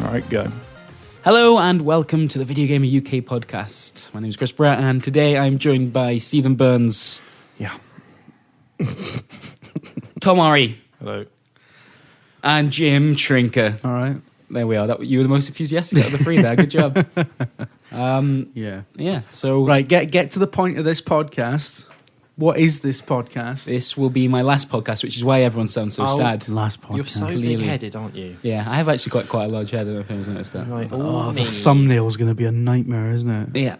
All right, go. Hello and welcome to the Video Gamer UK podcast. My name is Chris Bratt and today I'm joined by Stephen Burns. Yeah. Tom Ari. Hello. And Jim Trinker. All right. There we are. You were the most enthusiastic out of the three there. Good job. Yeah. So Right, get to the point of this podcast. What is this podcast? this will be my last podcast, which is why everyone sounds so sad. Last podcast. You're so Clearly. big-headed, aren't you? Yeah, I have actually got quite a large head. I don't know if anyone's noticed that. Like, Oh, the me. thumbnail's going to be a nightmare, isn't it? Yeah.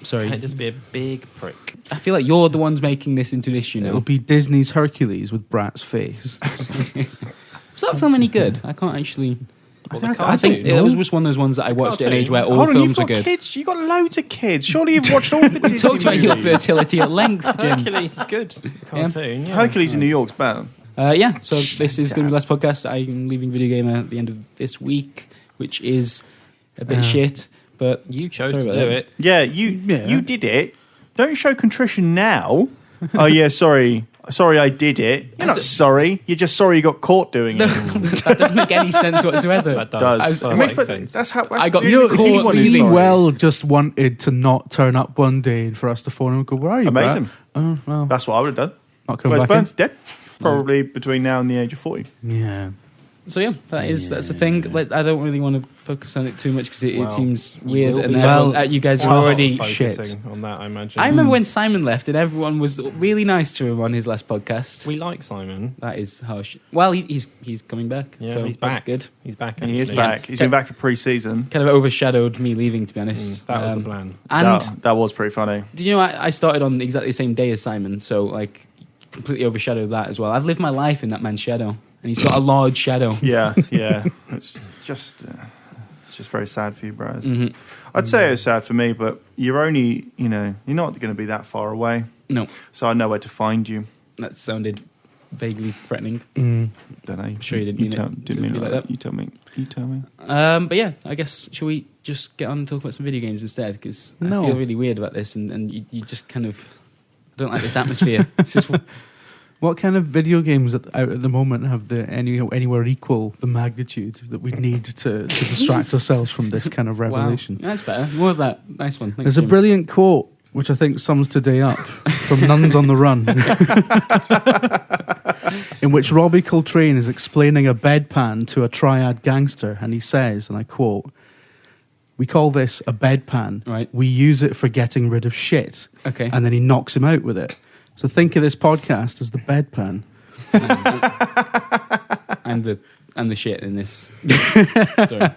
Sorry. Can it just be a big prick? I feel like you're the ones making this into an issue It'll now. be Disney's Hercules with Brat's face. Was that film any good? I can't actually... Well, the I think cartoon. it was just one of those ones that I watched at an age where all Hold on, films you've are got good. kids. You've got loads of kids. Surely you've watched all the We Disney talked about your movies. fertility at length, Jim. Hercules is good. The cartoon, yeah. Hercules in New York's better. So this is going to be the last podcast. I'm leaving Video Gamer at the end of this week, which is a bit shit, but You chose sorry to about do that. it. Yeah, you did it. Don't show contrition now. Oh yeah, sorry, I did it. You're not sorry. You're just sorry you got caught doing it. That doesn't make any sense whatsoever. That does. It That makes makes sense. that's how I got You know, caught he one really sorry. well just wanted to not turn up one day and for us to phone him and go, where are you, Amazing. Brat? Oh, well, That's what I would have done. not coming Whereas back in. Burns dead, probably between now and the age of 40. Yeah. So yeah, that's the thing. Like, I don't really want to focus on it too much because it Well, seems you weird, will and be. you guys are Well, already. Focusing on that, I imagine. I remember when Simon left, and everyone was really nice to him on his last podcast. we like Simon. That is harsh. Well, he's coming back. Yeah, so he's that's back. good. He's back. And he is actually. back. He's been back for pre-season. Kind of overshadowed me leaving, to be honest. That was the plan. And That was pretty funny. do you know I started on exactly the same day as Simon, so like completely overshadowed that as well. I've lived my life in that man's shadow, and he's got a large shadow. Yeah. It's just very sad for you, Braz. Mhm. I'd say it was sad for me, but you're only, you're not going to be that far away. No, So I know where to find you. that sounded vaguely threatening. Mm. Don't know. I'm sure you didn't mean it Didn't to mean be it like that. You tell me. But yeah, I guess shall we just get on and talk about some video games instead? Because No. I feel really weird about this, and you just kind of don't like this atmosphere. It's just What kind of video games out at the moment have anywhere equal the magnitude that we need to distract ourselves from this kind of revelation? Wow, that's better. More of that. Nice one. Thanks, There's a Jim. brilliant quote which I think sums today up from Nuns on the Run, in which Robbie Coltrane is explaining a bedpan to a triad gangster, and he says, and I quote, "We call this a bedpan. Right. We use it for getting rid of shit." Okay. And then he knocks him out with it. So think of this podcast as the bedpan. and the shit in this. Sorry.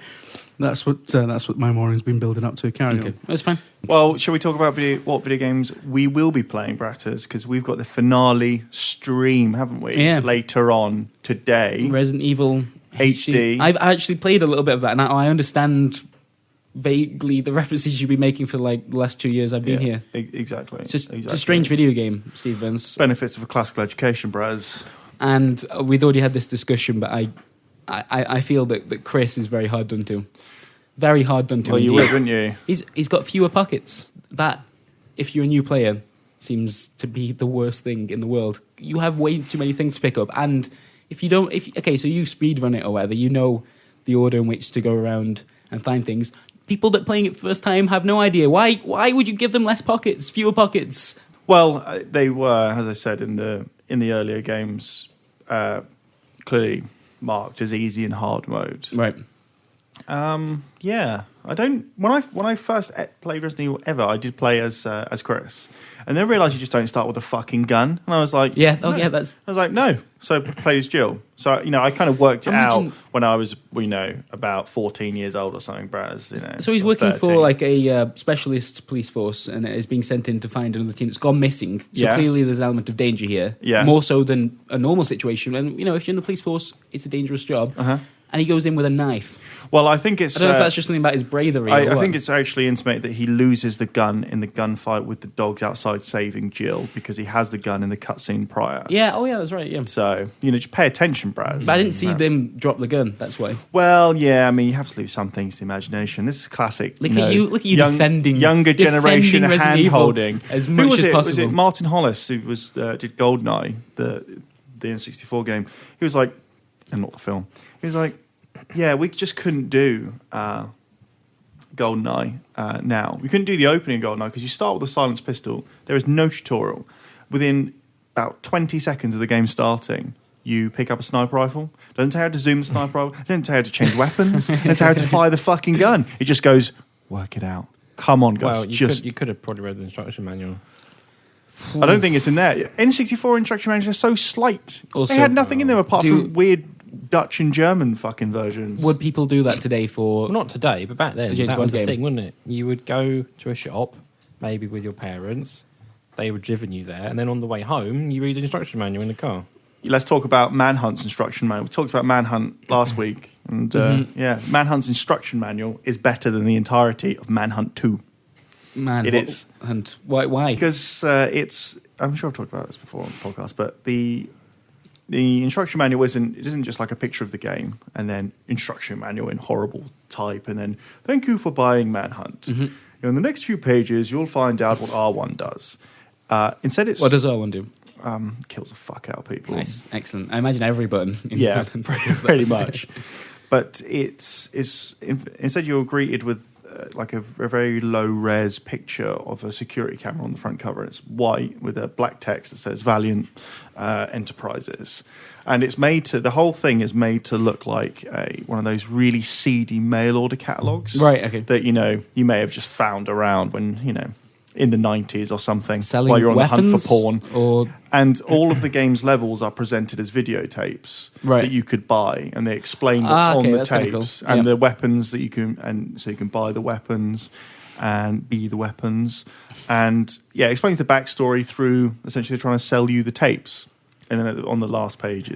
That's what my morning's been building up to. Carry Okay, on. that's fine. Well, shall we talk about what video games we will be playing, Bratters? Because we've got the finale stream, haven't we? Yeah. Later on today. Resident Evil HD. I've actually played a little bit of that, and I understand vaguely the references you've been making for like the last 2 years I've been here. Exactly. It's just exactly. it's a strange video game, Steve Vince. Benefits of a classical education, Braz. And we'd already had this discussion, but I feel that Chris is very hard done to. Very hard done to. Well, you indeed. would, wouldn't you? He's got fewer pockets. That, if you're a new player, seems to be the worst thing in the world. You have way too many things to pick up, and if you don't, so you speedrun it or whatever, you know the order in which to go around and find things. People that playing it first time have no idea. Why would you give them less pockets, fewer pockets? Well, they were, as I said in the earlier games, clearly marked as easy and hard mode. Right. Yeah, I don't. When I first played Resident Evil ever, I did play as Chris, and then realised you just don't start with a fucking gun, and I was like, Yeah. no. Oh, yeah. That's I was like, no. So I played as Jill. So I kind of worked it Imagine- out when I was, about 14 years old or something, Braz. So he's or working 13. for like a specialist police force, and is being sent in to find another team that's gone missing. So Yeah. clearly, there's an element of danger here. Yeah. More so than a normal situation. And if you're in the police force, it's a dangerous job. Uh-huh. And he goes in with a knife. Well, I think it's. I don't know if that's just something about his bravery. I think it's actually intimated that he loses the gun in the gunfight with the dogs outside saving Jill because he has the gun in the cutscene prior. Yeah. Oh, yeah. That's right. Yeah. So just pay attention, Braz. But I didn't see them drop the gun. That's why. Well, yeah, I mean, you have to leave some things to imagination. This is classic. Look at you defending younger generation Resident hand Evil holding as Who much was as it? possible. Was it Martin Hollis who was did GoldenEye, the N64 game? He was like, and not the film. He was like, yeah, we just couldn't do GoldenEye now. We couldn't do the opening of GoldenEye because you start with a silenced pistol. There is no tutorial. Within about 20 seconds of the game starting, you pick up a sniper rifle. Doesn't tell you how to zoom the sniper rifle. Doesn't tell you how to change weapons. Doesn't tell you how to fire the fucking gun. It just goes, work it out. Come on, guys. Well, you could have probably read the instruction manual. I don't think it's in there. N64 instruction manuals are so slight. Also, they had nothing in them apart from weird Dutch and German fucking versions. Would people do that today for... Well, not today, but back then, James that was Bond the game. thing, wasn't it? You would go to a shop, maybe with your parents. They would driven you there, and then on the way home, you read the instruction manual in the car. Let's talk about Manhunt's instruction manual. We talked about Manhunt last week. And yeah, Manhunt's instruction manual is better than the entirety of Manhunt 2. Man, It is. And why? Because it's... I'm sure I've talked about this before on the podcast, but the instruction manual isn't just like a picture of the game and then instruction manual in horrible type and then thank you for buying Manhunt. In the next few pages, you'll find out what R1 does. Instead, it's... What does R1 do? Kills the fuck out of people. Nice. Excellent. I imagine every button. Yeah, pretty much. But instead you're greeted with like a very low res picture of a security camera on the front cover. It's white with a black text that says Valiant Enterprises, and it's made to. The whole thing is made to look like one of those really seedy mail order catalogs, Right. Okay. that you may have just found around when in the 90s or something, Selling while you're on the hunt weapons for porn. or And all of the game's levels are presented as videotapes Right. that you could buy, and they explain what's okay, on the that's kinda tapes cool. and Yep. the weapons that you can, and so you can buy the weapons and be the weapons, and yeah, it explains the backstory through essentially trying to sell you the tapes, and then on the last page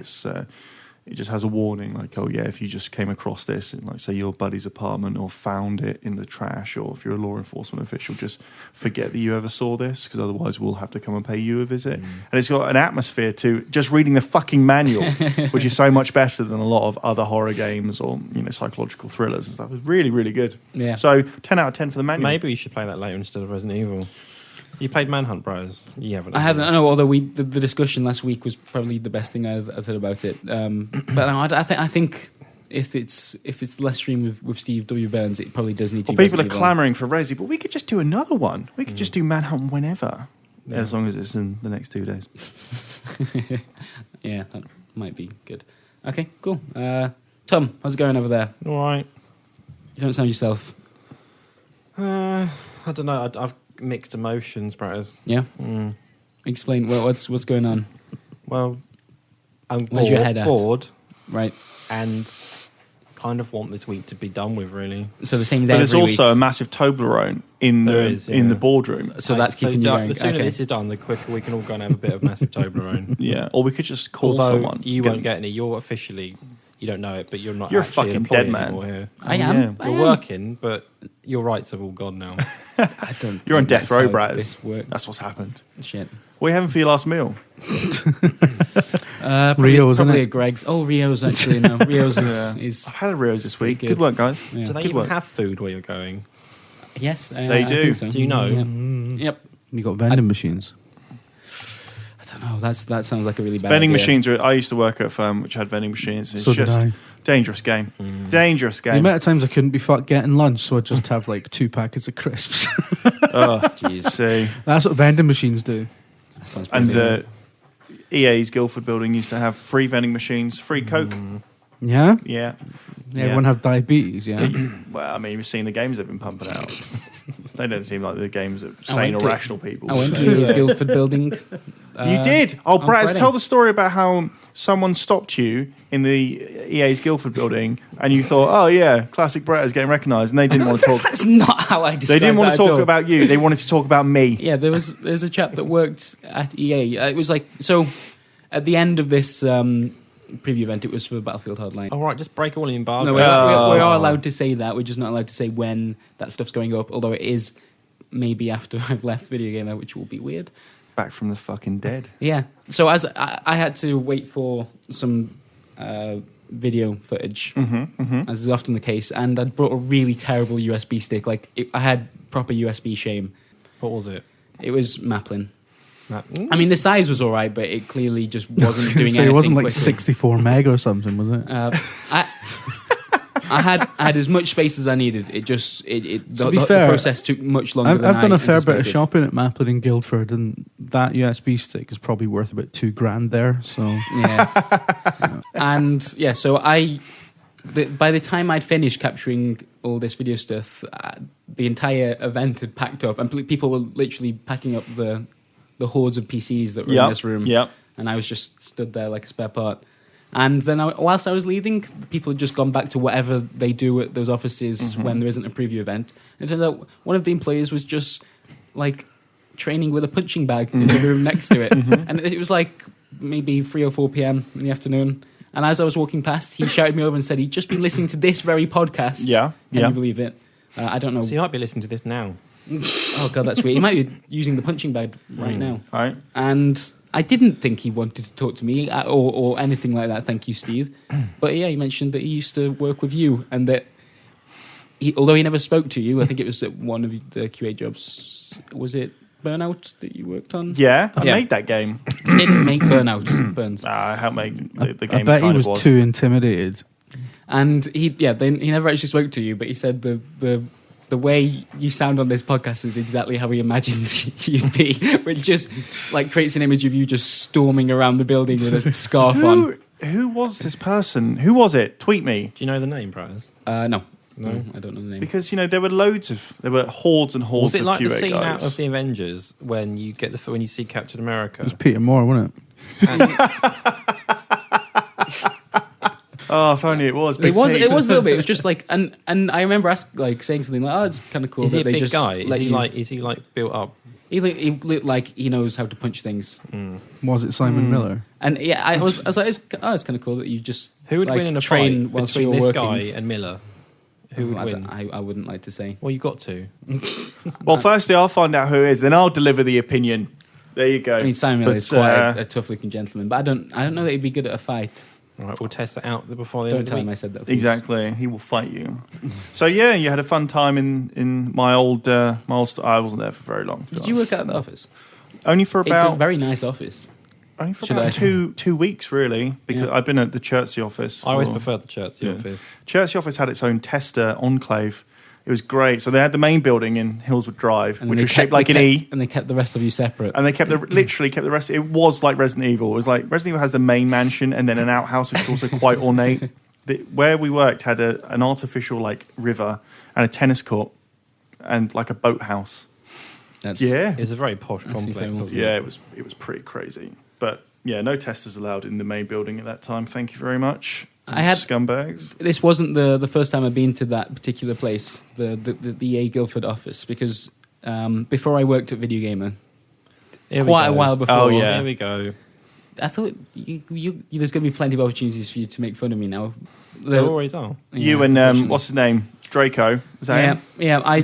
it just has a warning like, oh yeah, if you just came across this in, like, say, your buddy's apartment or found it in the trash, or if you're a law enforcement official, just forget that you ever saw this, because otherwise we'll have to come and pay you a visit. And it's got an atmosphere to just reading the fucking manual, which is so much better than a lot of other horror games or psychological thrillers and stuff. It's really, really good. Yeah. So 10 out of 10 for the manual. Maybe we should play that later instead of Resident Evil. You played Manhunt, Bros. You haven't. I haven't. I know. Although the discussion last week was probably the best thing I've heard about it. But no, I think if it's the last stream with Steve W. Burns, it probably does need to. Well, be people are Resident Evil. clamouring for Resi, but we could just do another one. We could just do Manhunt whenever, as long as it's in the next 2 days. Yeah, that might be good. Okay, cool. Tom, how's it going over there? All right. You don't sound yourself. I don't know. I've mixed emotions, Bros. Yeah. Explain what's going on. Well, I'm Where's your head at? bored, Right. and kind of want this week to be done with, really. So the same as But every there's also a massive Toblerone in There the is, in yeah. the boardroom. week. So that's keeping you going. The sooner Okay. this is done, the quicker we can all go and have a bit of massive Toblerone. Yeah, or we could just call Although someone. you won't get any. You're officially, you don't know it, but you're not. You're a actually fucking employed dead man. anymore here. I Oh, am. yeah. I You're am. working, but your rights have all gone now. I don't. You're on think death that's row, how Braz. This works. That's what's happened. Shit. What are you having for your last meal? Probably, Rio's, isn't probably it? a Greg's. Oh, Rio's actually no. Rio's is I've had a Rio's this week. Pretty Good good. work, guys. yeah. Do they Good even work. have food where you're going? Yes, They I do. think so. Do you know? Yep. You got vending machines. I don't know. That sounds like a really bad Vending idea. machines. I used to work at a firm which had vending machines. It's So did just I. dangerous game. Dangerous The game. amount of times I couldn't be fucked getting lunch, so I'd just have like 2 packets of crisps. Oh, Jeez. see. That's what vending machines do. That sounds And pretty EA's Guildford building used to have free vending machines, free Coke. Yeah? Yeah. Everyone have diabetes, yeah? Well, I mean, you've seen the games they've been pumping out. They don't seem like the games that I sane went or to- rational people. I went to the Guildford building. You did. Oh, on Braz, Friday. tell the story about how someone stopped you in the EA's Guildford building, and you thought, "Oh yeah, classic Braz getting recognised," and they didn't want to talk. That's not how I They described didn't want to that at talk all. about you. They wanted to talk about me. Yeah, there's a chap that worked at EA. It was like, so at the end of this preview event, it was for Battlefield Hardline. All right, just break all the embargo. No, we are allowed to say that. We're just not allowed to say when that stuff's going up, although it is maybe after I've left VideoGamer, which will be weird. Back from the fucking dead. Yeah. So as I had to wait for some video footage, as is often the case, and I'd brought a really terrible USB stick. Like, I had proper USB shame. What was it? It was Maplin. That, I mean, the size was all right, but it clearly just wasn't doing So anything it wasn't like quickly. 64 meg or something, was it? I had as much space as I needed. It just the process took much longer. I've done a fair bit of anticipated. shopping at Maplin in Guildford, and that USB stick is probably worth about $2,000 there. So yeah, and yeah, so by the time I'd finished capturing all this video stuff, the entire event had packed up, and people were literally packing up the hordes of PCs that were in this room. Yep. And I was just stood there like a spare part. And then whilst I was leaving, people had just gone back to whatever they do at those offices when there isn't a preview event. And it turns out one of the employees was just like training with a punching bag in the room next to it. And it was like maybe 3 or 4 p.m. in the afternoon. And as I was walking past, he shouted me over and said he'd just been listening to this very podcast. Yeah. Can you believe it? I don't know. So you might be listening to this now. Oh, God, that's weird. He might be using the punching bag right now. All right. And I didn't think he wanted to talk to me or anything like that. Thank you, Steve. But yeah, he mentioned that he used to work with you and that although he never spoke to you, I think it was at one of the QA jobs. Was it Burnout that you worked on? Yeah, I made that game. He didn't make Burnout. Burns. I helped make the game. I bet he kind was of too intimidated. And he never actually spoke to you, but he said the way you sound on this podcast is exactly how he imagined you'd be, which just like creates an image of you just storming around the building with a scarf on. Who was this person? Who was it? Tweet me. Do you know the name, Braz? No, I don't know the name. Because there were hordes and hordes Was it of like QA the scene guys. out of the Avengers when you get when you see Captain America? It was Peter Moore, wasn't it? Oh, if only it was. It was a little bit. It was just like, and I remember saying something like, "Oh, it's kind of cool." Is he that a they big just guy? let you- Is he like built up? He looked like he knows how to punch things. Was it Simon Miller? And yeah, I was like, it's kind of cool that you just Who would like, win in a train fight whilst between you're this working. guy and Miller? Who would win? I wouldn't like to say. Well, you got to. Well, firstly, I'll find out who it is, then I'll deliver the opinion. There you go. I mean, Simon Miller But, is quite a tough-looking gentleman, but I don't know that he'd be good at a fight. All right, we'll test that out before the Don't end of tell the him I week. said that. Please. Exactly, he will fight you. So yeah, you had a fun time in my old I wasn't there for very long. Did you work out at the office? Only for It's a about very nice office. Should I- 2 weeks really, because Yeah. I've been at the Chertsey office. I always for- preferred the Chertsey Yeah. office. Chertsey office had its own tester enclave. It was great. So they had the main building in Hillswood Drive, And which they was shaped kept- like they an kept- E. And they kept the rest of you separate. And they literally kept the rest. It was like Resident Evil. It was like Resident Evil has the main mansion and then an outhouse, which is also quite ornate. Where we worked had an artificial like river and a tennis court and like a boathouse. Yeah, It's a very posh That's complex. incredible. Wasn't yeah, it was pretty crazy. But yeah, no testers allowed in the main building at that time. Thank you very much. I had- scumbags. This wasn't the first time I've been to that particular place, the EA Guildford office, because before I worked at VideoGamer, Here we quite a go. while before, Oh, yeah. Here we go. I thought there's going to be plenty of opportunities for you to make fun of me now. There always are. You and what's his name? Draco. Was that him? Yeah. I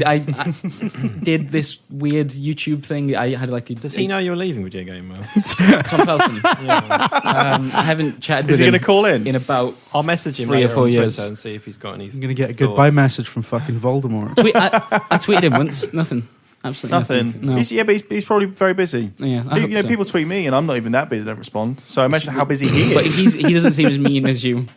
did this weird YouTube thing. I had like a Does he know you're leaving VideoGamer? Tom Felton. Yeah. I haven't chatted Is with he him going to call in? in about. I'll message him 3 or later 4 on years. Twitter and see if he's got any. I'm going to get a thoughts. goodbye message from fucking Voldemort. I tweeted him once. Nothing. Absolutely Nothing. No. He's probably very busy. Yeah. I hope so. People tweet me, and I'm not even that busy. Don't respond. So imagine how busy he But is. he doesn't seem as mean as you.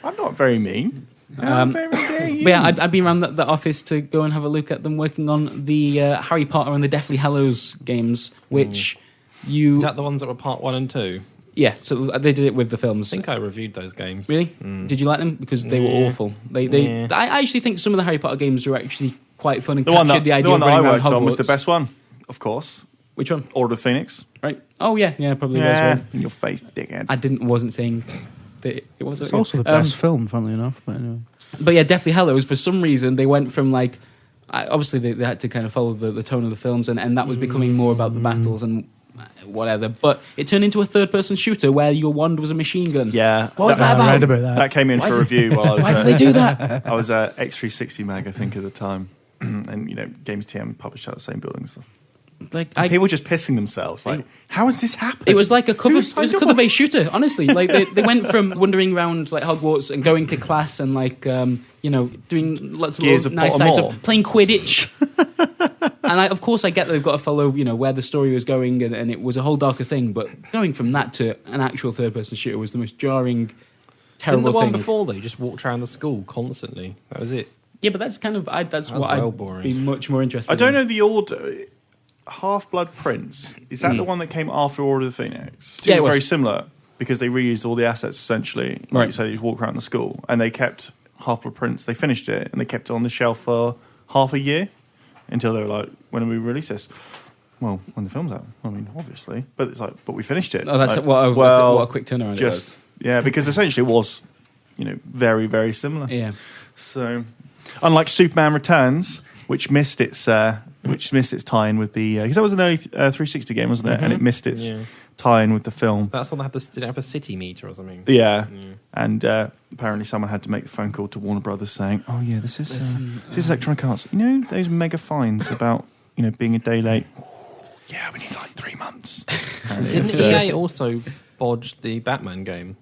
I'm not very mean. How very dare you? But yeah, I'd been around the office to go and have a look at them working on the Harry Potter and the Deathly Hallows games, which Is that the ones that were part 1 and 2? Yeah, so they did it with the films. I think I reviewed those games. Really? Did you like them? Because they were Yeah. awful. Yeah. I actually think some of the Harry Potter games were actually quite fun and the one captured the idea that of I running around worked on was Hogwarts. the best one, of course. Which one? Order of the Phoenix. Right? Oh yeah, probably was. Yeah, Right. in your face, dickhead. I wasn't saying that it was. It's also the best film, funnily enough. But anyway. But yeah, Deathly Hallows. For some reason, they went from like, obviously they had to kind of follow the tone of the films, and that was becoming more about the battles and whatever. But it turned into a third-person shooter where your wand was a machine gun. Yeah. What was that I about? read about that. That came in for review while I was Why did they do that? I was at X360 Mag, I think, at the time. And, Games TM published out the same building and stuff. Like People were just pissing themselves. Like, how has this happened? It was like a Who cover. It signed was a up? cover-based shooter. Honestly, like they went from wandering around like Hogwarts and going to class and like doing lots of Gears little of nice sides Pottermore. of playing Quidditch. And of course, I get that they've got to follow where the story was going, and it was a whole darker thing. But going from that to an actual third-person shooter was the most jarring terrible the one thing. before though, you just walked around the school constantly. That was it. Yeah, but that's kind of that's what well I'd boring. be much more interested. I don't in. know the order. Half-Blood Prince, is that the one that came after Order of the Phoenix? Yeah, it was. Very similar because they reused all the assets essentially. Like Right. you said, you just walk around the school, and they kept Half-Blood Prince. They finished it and they kept it on the shelf for half a year until they were like, "When do we release this?" Well, when the film's out. I mean, obviously, but it's like, but we finished it. Oh, that's like, what a quick turnaround it was. yeah, because essentially it was, very very similar. Yeah. So, unlike Superman Returns, which missed its tie-in with the because that was an early 360 game, wasn't it? And it missed its tie-in with the film. That's one that didn't have a city meter or something. Yeah, and apparently someone had to make the phone call to Warner Brothers saying, "Oh yeah, this is Electronic Arts. You know those mega fines about being a day late. Yeah, we need like 3 months." And Didn't it's, EA also bodge the Batman game?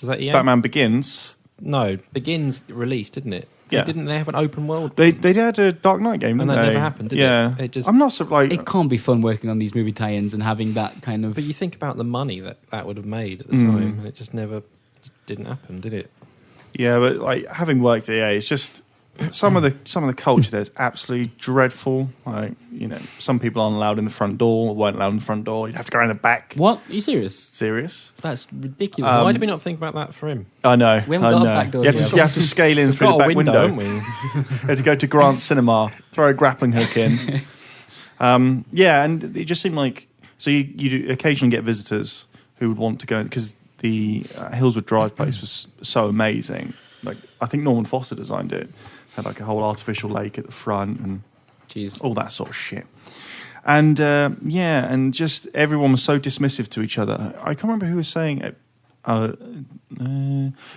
Was that EA? Batman Begins? No, Begins released, didn't it? Yeah. Didn't they have an open world? They had a Dark Knight game, And didn't that they? never happened, did yeah. it? It just- I'm not so like. It can't be fun working on these movie tie-ins and having that kind of. But you think about the money that would have made at the time, and it just didn't happen, did it? Yeah, but like having worked at EA, it's just some of the culture there is absolutely dreadful. Like some people aren't allowed in the front door, or weren't allowed in the front door. You'd have to go around the back. What? Are you serious? Serious? That's ridiculous. Why did we not think about that for him? I know. We haven't I got a know. back door You yet. have to scale in We've through the got a back window, window. haven't we? You have to go to Grant Cinema, throw a grappling hook in. Yeah, and it just seemed like you do occasionally get visitors who would want to go because the Hillswood Drive place was so amazing. Like I think Norman Foster designed it. Had like a whole artificial lake at the front and Jeez. all that sort of shit. And and just everyone was so dismissive to each other. I can't remember who was saying it.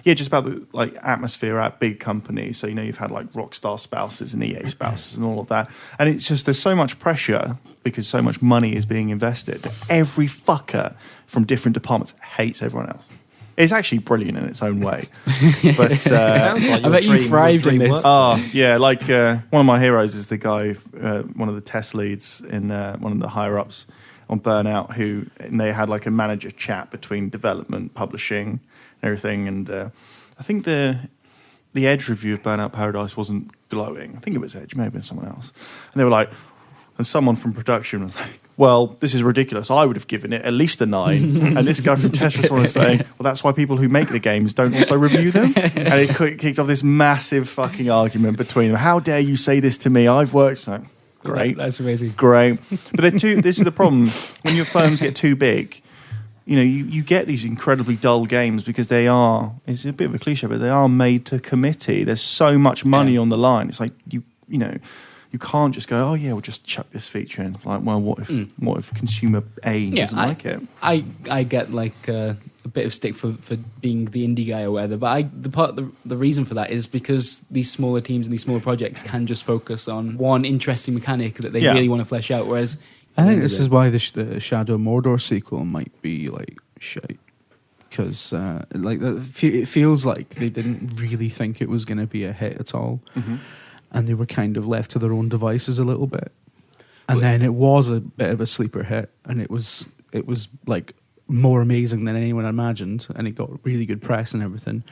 Just about the like atmosphere at big companies. So you've had like Rockstar spouses and EA spouses and all of that, and it's just there's so much pressure because so much money is being invested that every fucker from different departments hates everyone else. It's actually brilliant in its own way, but Sounds like I bet you thrived in this. like one of my heroes is the guy, one of the test leads in one of the higher ups on Burnout, and they had like a manager chat between development, publishing, and everything. And I think the Edge review of Burnout Paradise wasn't glowing. I think it was Edge, maybe it was someone else. And they were like, and someone from production was like, "Well, this is ridiculous. I would have given it at least a 9." And this guy from Test Response was saying, "Well, that's why people who make the games don't also review them." And it kicked off this massive fucking argument between them. How dare you say this to me? I've worked. Like, great, That's amazing. great. But they're too. This is the problem when your firms get too big. You get these incredibly dull games because they are. It's a bit of a cliche, but they are made to committee. There's so much money on the line. It's like you can't just go, "Oh yeah, we'll just chuck this feature in." Like, well, what if consumer A doesn't like it? I get like a bit of stick for being the indie guy or whatever, but the reason for that is because these smaller teams and these smaller projects can just focus on one interesting mechanic that they really want to flesh out. Whereas I think this is why the Shadow Mordor sequel might be like shite. Because it feels like they didn't really think it was going to be a hit at all. Mm-hmm. And they were kind of left to their own devices a little bit. And then it was a bit of a sleeper hit, and it was like more amazing than anyone imagined, and it got really good press and everything.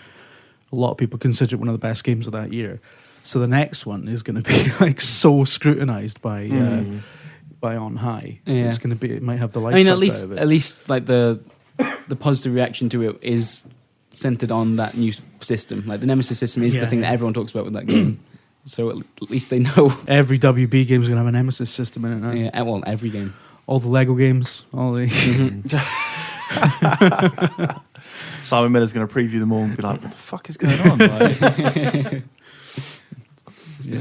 A lot of people consider it one of the best games of that year. So the next one is going to be like so scrutinized by On High. Yeah. It's going to be. It might have the life. I mean, sucked out of it. at least like the positive reaction to it is centered on that new system. Like the Nemesis system is the thing that everyone talks about with that game. So at least they know. Every WB game is going to have a Nemesis system in it now. Yeah, well, every game. All the Lego games, all the... Simon Miller's going to preview them all and be like, "What the fuck is going on?"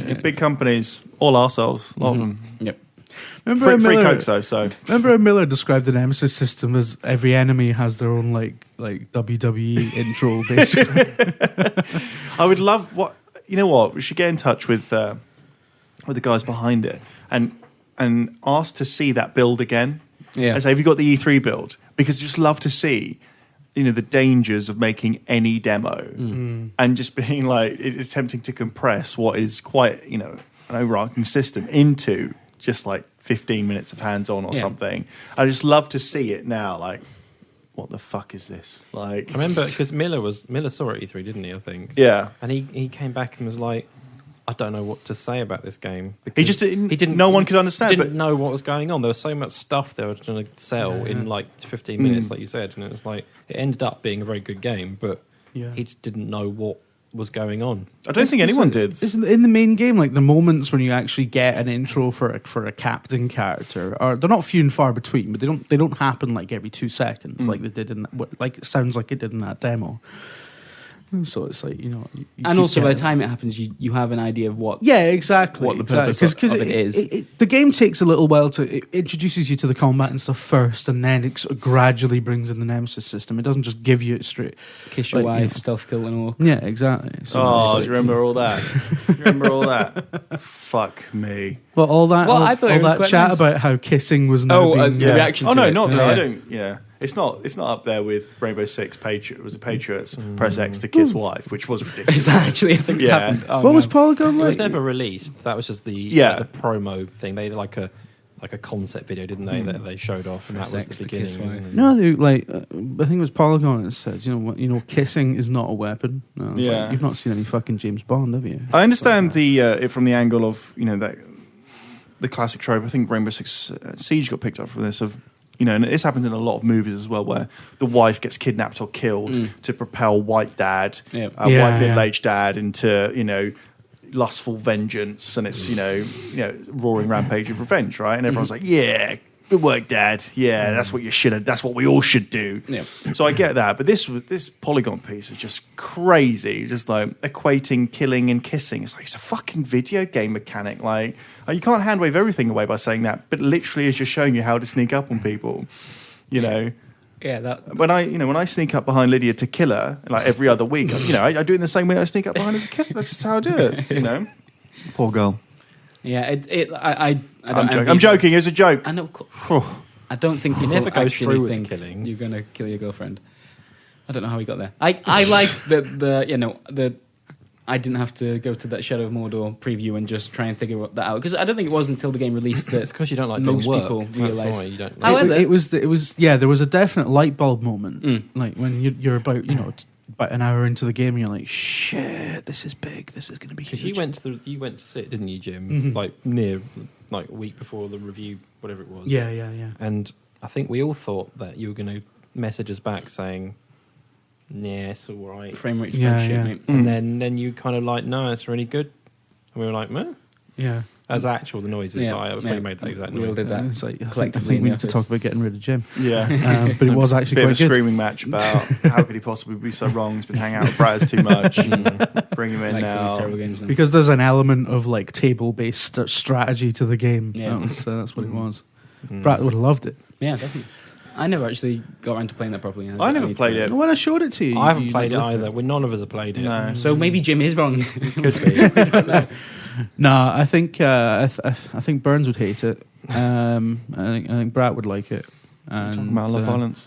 Like, big companies, all arseholes, a lot of them. Yep. Remember Free Miller, Cokes though, so remember Miller described the Nemesis system as every enemy has their own like WWE intro, basically. I would love what you know. What we should get in touch with the guys behind it and ask to see that build again. Yeah. I say, have you got the E3 build? Because I just love to see, the dangers of making any demo and just being like attempting to compress what is quite an overarching system into just like 15 minutes of hands-on or something. I just love to see it now. Like, what the fuck is this? Like, I remember because Miller saw it at E3, didn't he? I think. yeah. And he came back and was like, I don't know what to say about this game. He just didn't. No one could understand. Didn't know what was going on. There was so much stuff they were trying to sell in like 15 minutes, like you said, and it was like it ended up being a very good game, but he just didn't know what was going on. I don't think anyone did. In the main game, like the moments when you actually get an intro for a captain character, they're not few and far between, but they don't happen like every 2 seconds like they did like it sounds like it did in that demo. So it's like, you and also by the time it happens, you have an idea of what exactly what the purpose of it is. The game takes a little while it introduces you to the combat and stuff first, and then it sort of gradually brings in the nemesis system. It doesn't just give you it straight. Kiss your wife, stealth kill, and all. Yeah, exactly. So do you remember all that? Do you remember all that? Fuck me. Well, all that chat nice. about how kissing was now being... the reaction. Oh to no, it. not that. Yeah. I don't. Yeah. It's not up there with Rainbow Six Patriot. It was a Patriots press X to kiss wife, which was ridiculous. Is that actually a thing that's happened? Oh, what was Polygon It like? was never released. That was just the promo thing. They did like a concept video, didn't they? That they showed off, and that was the beginning. No, I think it was Polygon that said, kissing is not a weapon. No, like, you've not seen any fucking James Bond, have you? I understand it from the angle of that the classic trope. I think Rainbow Six Siege got picked up from this of. And this happens in a lot of movies as well, where the wife gets kidnapped or killed to propel white dad, white middle-aged dad into, lustful vengeance, and it's, roaring rampage of revenge, right? And everyone's like, yeah, good work, Dad. Yeah, that's what you should have. That's what we all should do. Yeah. So I get that, but this Polygon piece was just crazy. Just like equating killing and kissing. It's like it's a fucking video game mechanic. Like you can't hand wave everything away by saying that, but literally is just showing you how to sneak up on people. You know. Yeah, that when I sneak up behind Lydia to kill her, like every other week, I do it in the same way I sneak up behind her to kiss her. That's just how I do it. Poor girl. Yeah, I'm joking. It's a joke. I know. I don't think you never go actually through with think killing. You're going to kill your girlfriend. I don't know how we got there. I like the I didn't have to go to that Shadow of Mordor preview and just try and figure that out, because I don't think it was until the game released that it's because you don't like most doing people work. realised. That's why you don't. However, it was there was a definite light bulb moment, like when you're about about an hour into the game and you're like, shit, this is big, this is going to be huge. Because you went to see it, didn't you, Jim? Like a week before the review, whatever it was. Yeah. And I think we all thought that you were going to message us back saying, yeah, it's all right. Frame rate's yeah. shit, mate. And then you kind of like, no, it's really good. And we were like, meh? Yeah. As actual, the noises. I probably made that exact noise. We all did that. It's like, I collectively think in we the need to office. talk about getting rid of Jim. Yeah. But it was actually bit quite of a good. screaming match about how could he possibly be so wrong? He's been hanging out with Brad too much. Bring him in Likes these now. terrible games now. Because there's an element of like table-based strategy to the game. Yeah. That's what it was. Brad would have loved it. Yeah, definitely. I never actually got around to playing that properly. I never played it. When I showed it to you, I haven't you played it loved either. Well, none of us have played it. No. So maybe Jim is wrong. Could be. No, I think I think Burns would hate it. I think Brat would like it. And, Talking about love violence.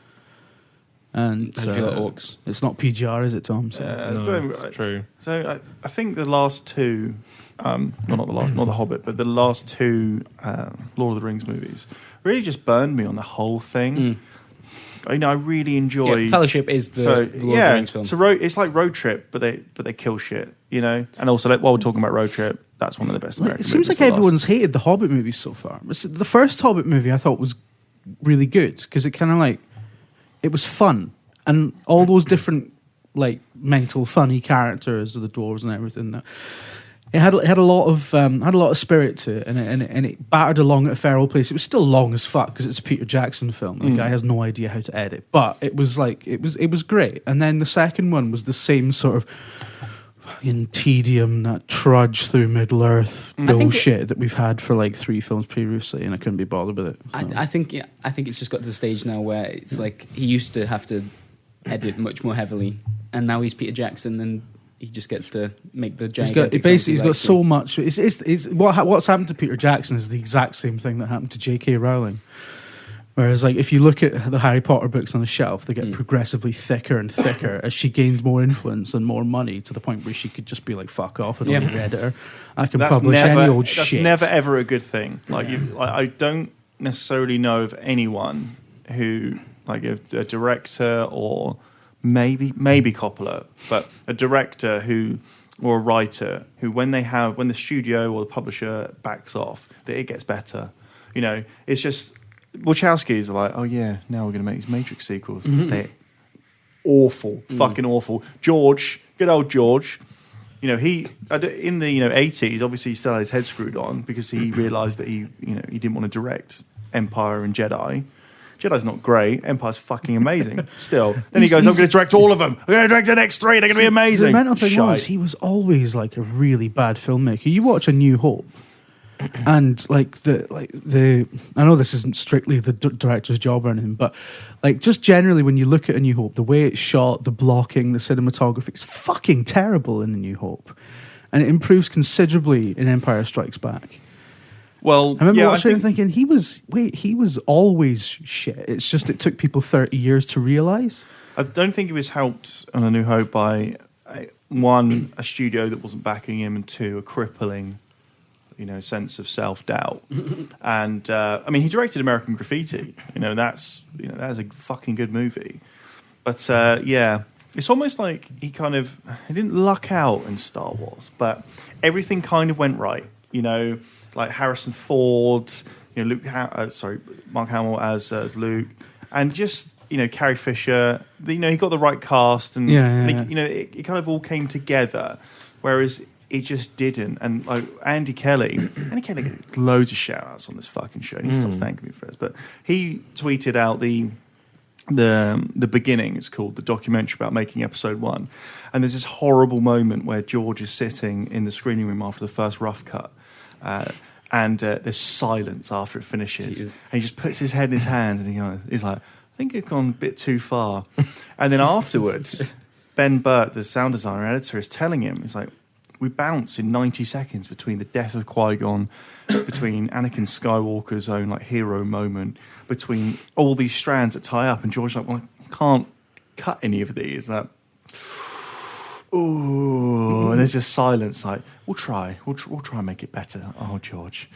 And I feel like orcs. It's not PGR, is it, Tom? So. No, true. So I think the last two, not the Hobbit, but the last two Lord of the Rings movies really just burned me on the whole thing. I really enjoyed Fellowship is the Lord of the Rings film. So it's like Road Trip, but they kill shit, and also while we're talking about Road Trip, that's one of the best American It seems movies like of the last- everyone's hated the Hobbit movies so far. The first Hobbit movie I thought was really good because it kind of it was fun, and all those different mental funny characters of the dwarves and everything. It had a lot of spirit to it, and it battered along at a feral pace. It was still long as fuck because it's a Peter Jackson film. The guy has no idea how to edit, but it was great. And then the second one was the same sort of fucking tedium, that trudge through Middle Earth bullshit that we've had for 3 films previously, and I couldn't be bothered with it. So. I think it's just got to the stage now where it's like he used to have to edit much more heavily, and now he's Peter Jackson and he just gets to make the gigantic. He's got so much. What's happened to Peter Jackson is the exact same thing that happened to J.K. Rowling. Whereas, if you look at the Harry Potter books on the shelf, they get progressively thicker and thicker as she gains more influence and more money to the point where she could just be like, "Fuck off, I don't need an editor. I can publish any old shit." That's never ever a good thing. I don't necessarily know of anyone who like a director or maybe Coppola, but a director or a writer who, when the studio or the publisher backs off, that it gets better. It's just Wachowskis are like, oh yeah, now we're going to make these Matrix sequels. They're awful, fucking awful. George, good old George. He in the 80s, obviously he still had his head screwed on because he realised that he didn't want to direct Empire and Jedi. Jedi's not great. Empire's fucking amazing. Still, then he goes, "I'm going to direct all of them. I'm going to direct the next 3. They're going to be amazing." The mental thing was, he was always like a really bad filmmaker. You watch A New Hope, and the I know this isn't strictly the director's job or anything, but like just generally when you look at A New Hope, the way it's shot, the blocking, the cinematography, it's fucking terrible in A New Hope, and it improves considerably in Empire Strikes Back. Well, I remember watching it and thinking he was always shit. It's just it took people 30 years to realise. I don't think he was helped on A New Hope by one, a studio that wasn't backing him, and two, a crippling, sense of self-doubt. And he directed American Graffiti. That is a fucking good movie. But it's almost like he didn't luck out in Star Wars, but everything kind of went right. Like Harrison Ford, Mark Hamill as Luke, and just Carrie Fisher. He got the right cast, and it kind of all came together. Whereas it just didn't. And like Andy Kelly gets loads of shout outs on this fucking show, and he starts thanking me for this. But he tweeted out the beginning. It's called the documentary about making episode 1, and there's this horrible moment where George is sitting in the screening room after the first rough cut. And there's silence after it finishes. And he just puts his head in his hands and he's like, I think it's gone a bit too far. And then afterwards, Ben Burt, the sound designer editor, is telling him, he's like, we bounce in 90 seconds between the death of Qui-Gon, between Anakin Skywalker's own hero moment, between all these strands that tie up. And George's like, well, I can't cut any of these. Ooh, and there's just silence. Like, we'll try and make it better. Oh, George,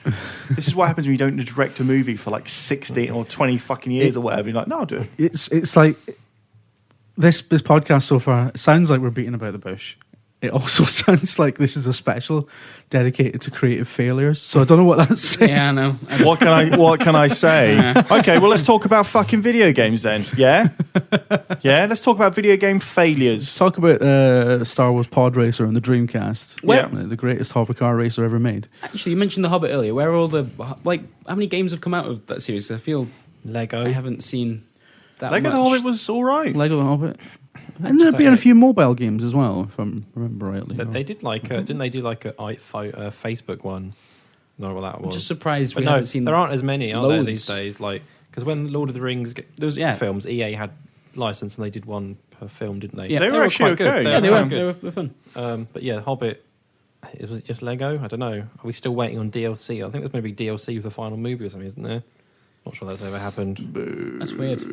this is what happens when you don't direct a movie for 16 or 20 fucking years or whatever. You're like, no, I'll do it. It's like this podcast so far. It sounds like we're beating about the bush. It also sounds like this is a special dedicated to creative failures. So I don't know what that's saying. Yeah, I know. What can I say? Okay, well, let's talk about fucking video games then. Yeah? Yeah, let's talk about video game failures. Let's talk about Star Wars Pod Racer and the Dreamcast. Well, the greatest hovercar racer ever made. Actually, you mentioned The Hobbit earlier. Where are all the... how many games have come out of that series? I feel... Lego. I haven't seen that Lego much. The Hobbit was all right. Lego The Hobbit. And there'd been a few mobile games as well, if I remember rightly. They did didn't they do a Facebook one? Not what that was. I'm just surprised we haven't seen. There aren't as many, are there, these days? Because when Lord of the Rings films, EA had license and they did one per film, didn't they? Yeah, they were actually quite good. okay. Yeah, they were. good. They were fun. But yeah, Hobbit. Was it just Lego? I don't know. Are we still waiting on DLC? I think there's going to be DLC with the final movie or something, isn't there? Not sure that's ever happened. That's weird.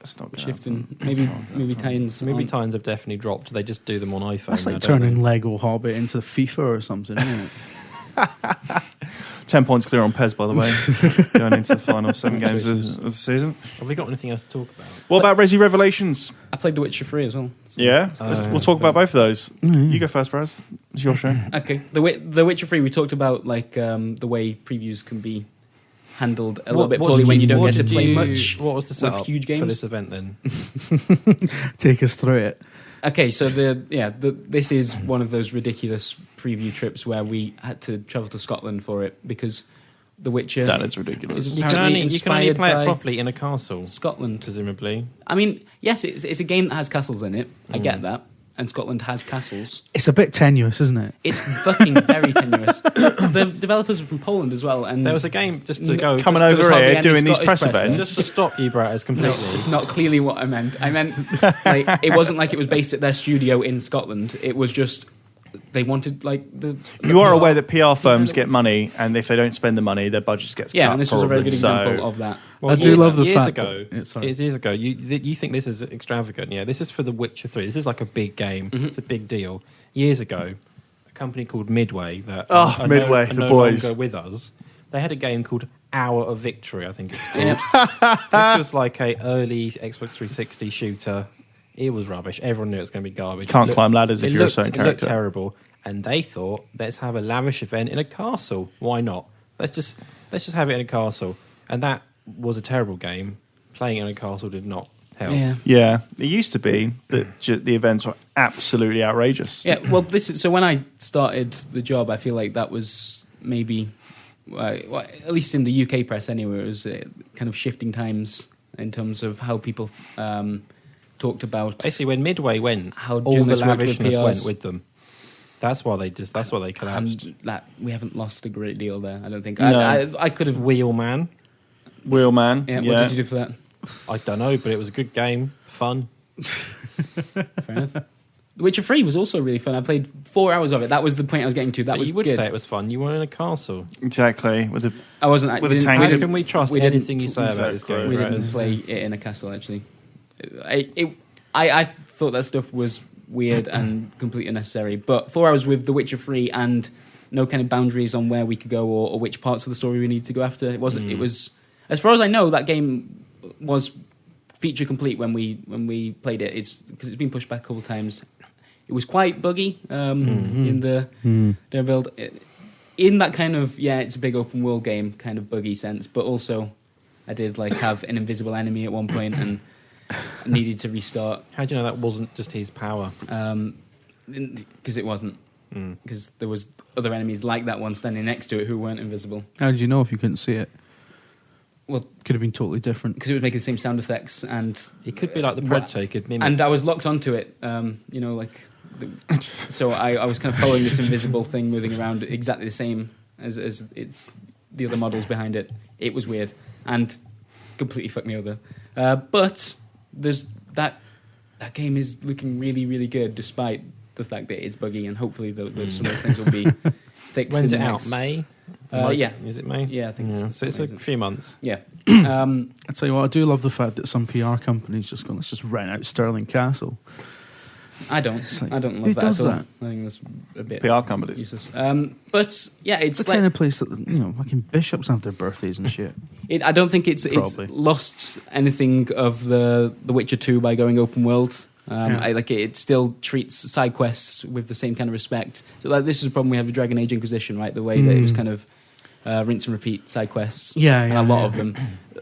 That's not Shifting. Maybe tie-ins. Movie times have definitely dropped. They just do them on iPhone. That's like now, turning Lego Hobbit into FIFA or something, isn't it? 10 points clear on Pez, by the way, going into the final 7 games of the season. Have we got anything else to talk about? What about Resi Revelations? I played The Witcher 3 as well. So. Yeah, we'll talk about both of those. You go first, Perez. It's your show. Okay, The Witcher 3. We talked about the way previews can be handled a little bit poorly when you don't get to play much. What was the setup huge games for this event then? Take us through it. Okay, so this is one of those ridiculous preview trips where we had to travel to Scotland for it because The Witcher. That is ridiculous. Is You can only inspired play it by properly in a castle, Scotland. presumably. I mean, yes, it's a game that has castles in it. I get that. And Scotland has castles. It's a bit tenuous, isn't it? It's fucking very tenuous. The developers are from Poland as well. And There was a game just to go Coming There was over hardly here any doing these Scottish press press there. events. just to stop you, Bratters, completely. It's not clearly what I meant. I meant it wasn't like it was based at their studio in Scotland. It was just they wanted the You are aware that PR firms get money, and if they don't spend the money, their budget gets cut. and this was a very probably. good example of that. Well, I do love the years fact ago. that... Years ago, you think this is extravagant? Yeah, this is for The Witcher 3. This is like a big game. It's a big deal. Years ago, a company called Midway that Midway, are the no boys. longer with us. They had a game called Hour of Victory, I think it's called. This was like a early Xbox 360 shooter. It was rubbish. Everyone knew it was going to be garbage. Can't climb ladders if you're a certain It looked character. terrible, and they thought, let's have a lavish event in a castle. Why not? Let's just have it in a castle, and that was a terrible game. Playing it in a castle did not help. Yeah, it used to be that the events were absolutely outrageous. Yeah, well, so when I started the job, I feel like that was maybe, well, at least in the UK press anyway, it was kind of shifting times in terms of how people talked about. Basically, when Midway went, how all the journalists worked with lavishness went PRs. with them. That's why they collapsed. And that we haven't lost a great deal there, I don't think. No. I could have. Wheelman. Yeah. What did you do for that? I don't know, but it was a good game. Fun. Fair enough. The Witcher 3 was also really fun. I played 4 hours of it. That was the point I was getting to. That But was you would good. say it was fun. You were in a castle. Exactly. With the I wasn't. with a didn't- tank. we How didn't- can we trust we didn't- anything you say about this game? We right? didn't play it in a castle, actually. I thought that stuff was weird and completely unnecessary. But 4 hours with The Witcher 3 and no kind of boundaries on where we could go or which parts of the story we need to go after. It was, as far as I know, that game was feature complete when we played it. It's because it's been pushed back a couple of times. It was quite buggy in the Derville. In that kind of, it's a big open world game kind of buggy sense, but also I did like have an invisible enemy at one point and needed to restart. How do you know that wasn't just his power? Because it wasn't. Because there was other enemies like that one standing next to it who weren't invisible. How did you know if you couldn't see it? Well, Could have been totally different. because it was making the same sound effects and It could be like the Predator. It could mimic. and I was locked onto it. So I was kind of following this invisible thing moving around exactly the same as it's the other models behind it. It was weird and completely fucked me over. But there's that game is looking really, really good despite the fact that it's buggy, and hopefully some of those things will be fixed. When's in it the out? next- May? Yeah. Is it May? Yeah, I think Yeah. it's So it's a amazing. few months. Yeah. I tell you what, I do love the fact that some PR companies just go, let's just rent out Stirling Castle. I don't. It's like, I don't who love that does at all. that? I think that's a bit PR companies. useless. But yeah, It's it's the like kind of place that, fucking bishops have their birthdays and shit. I don't think it's Probably. lost anything of the Witcher 2 by going open world. Yeah. I like it. It still treats side quests with the same kind of respect. So like this is a problem we have with Dragon Age Inquisition, right? The way that it was kind of rinse and repeat side quests. Yeah, and yeah, a lot yeah. of them.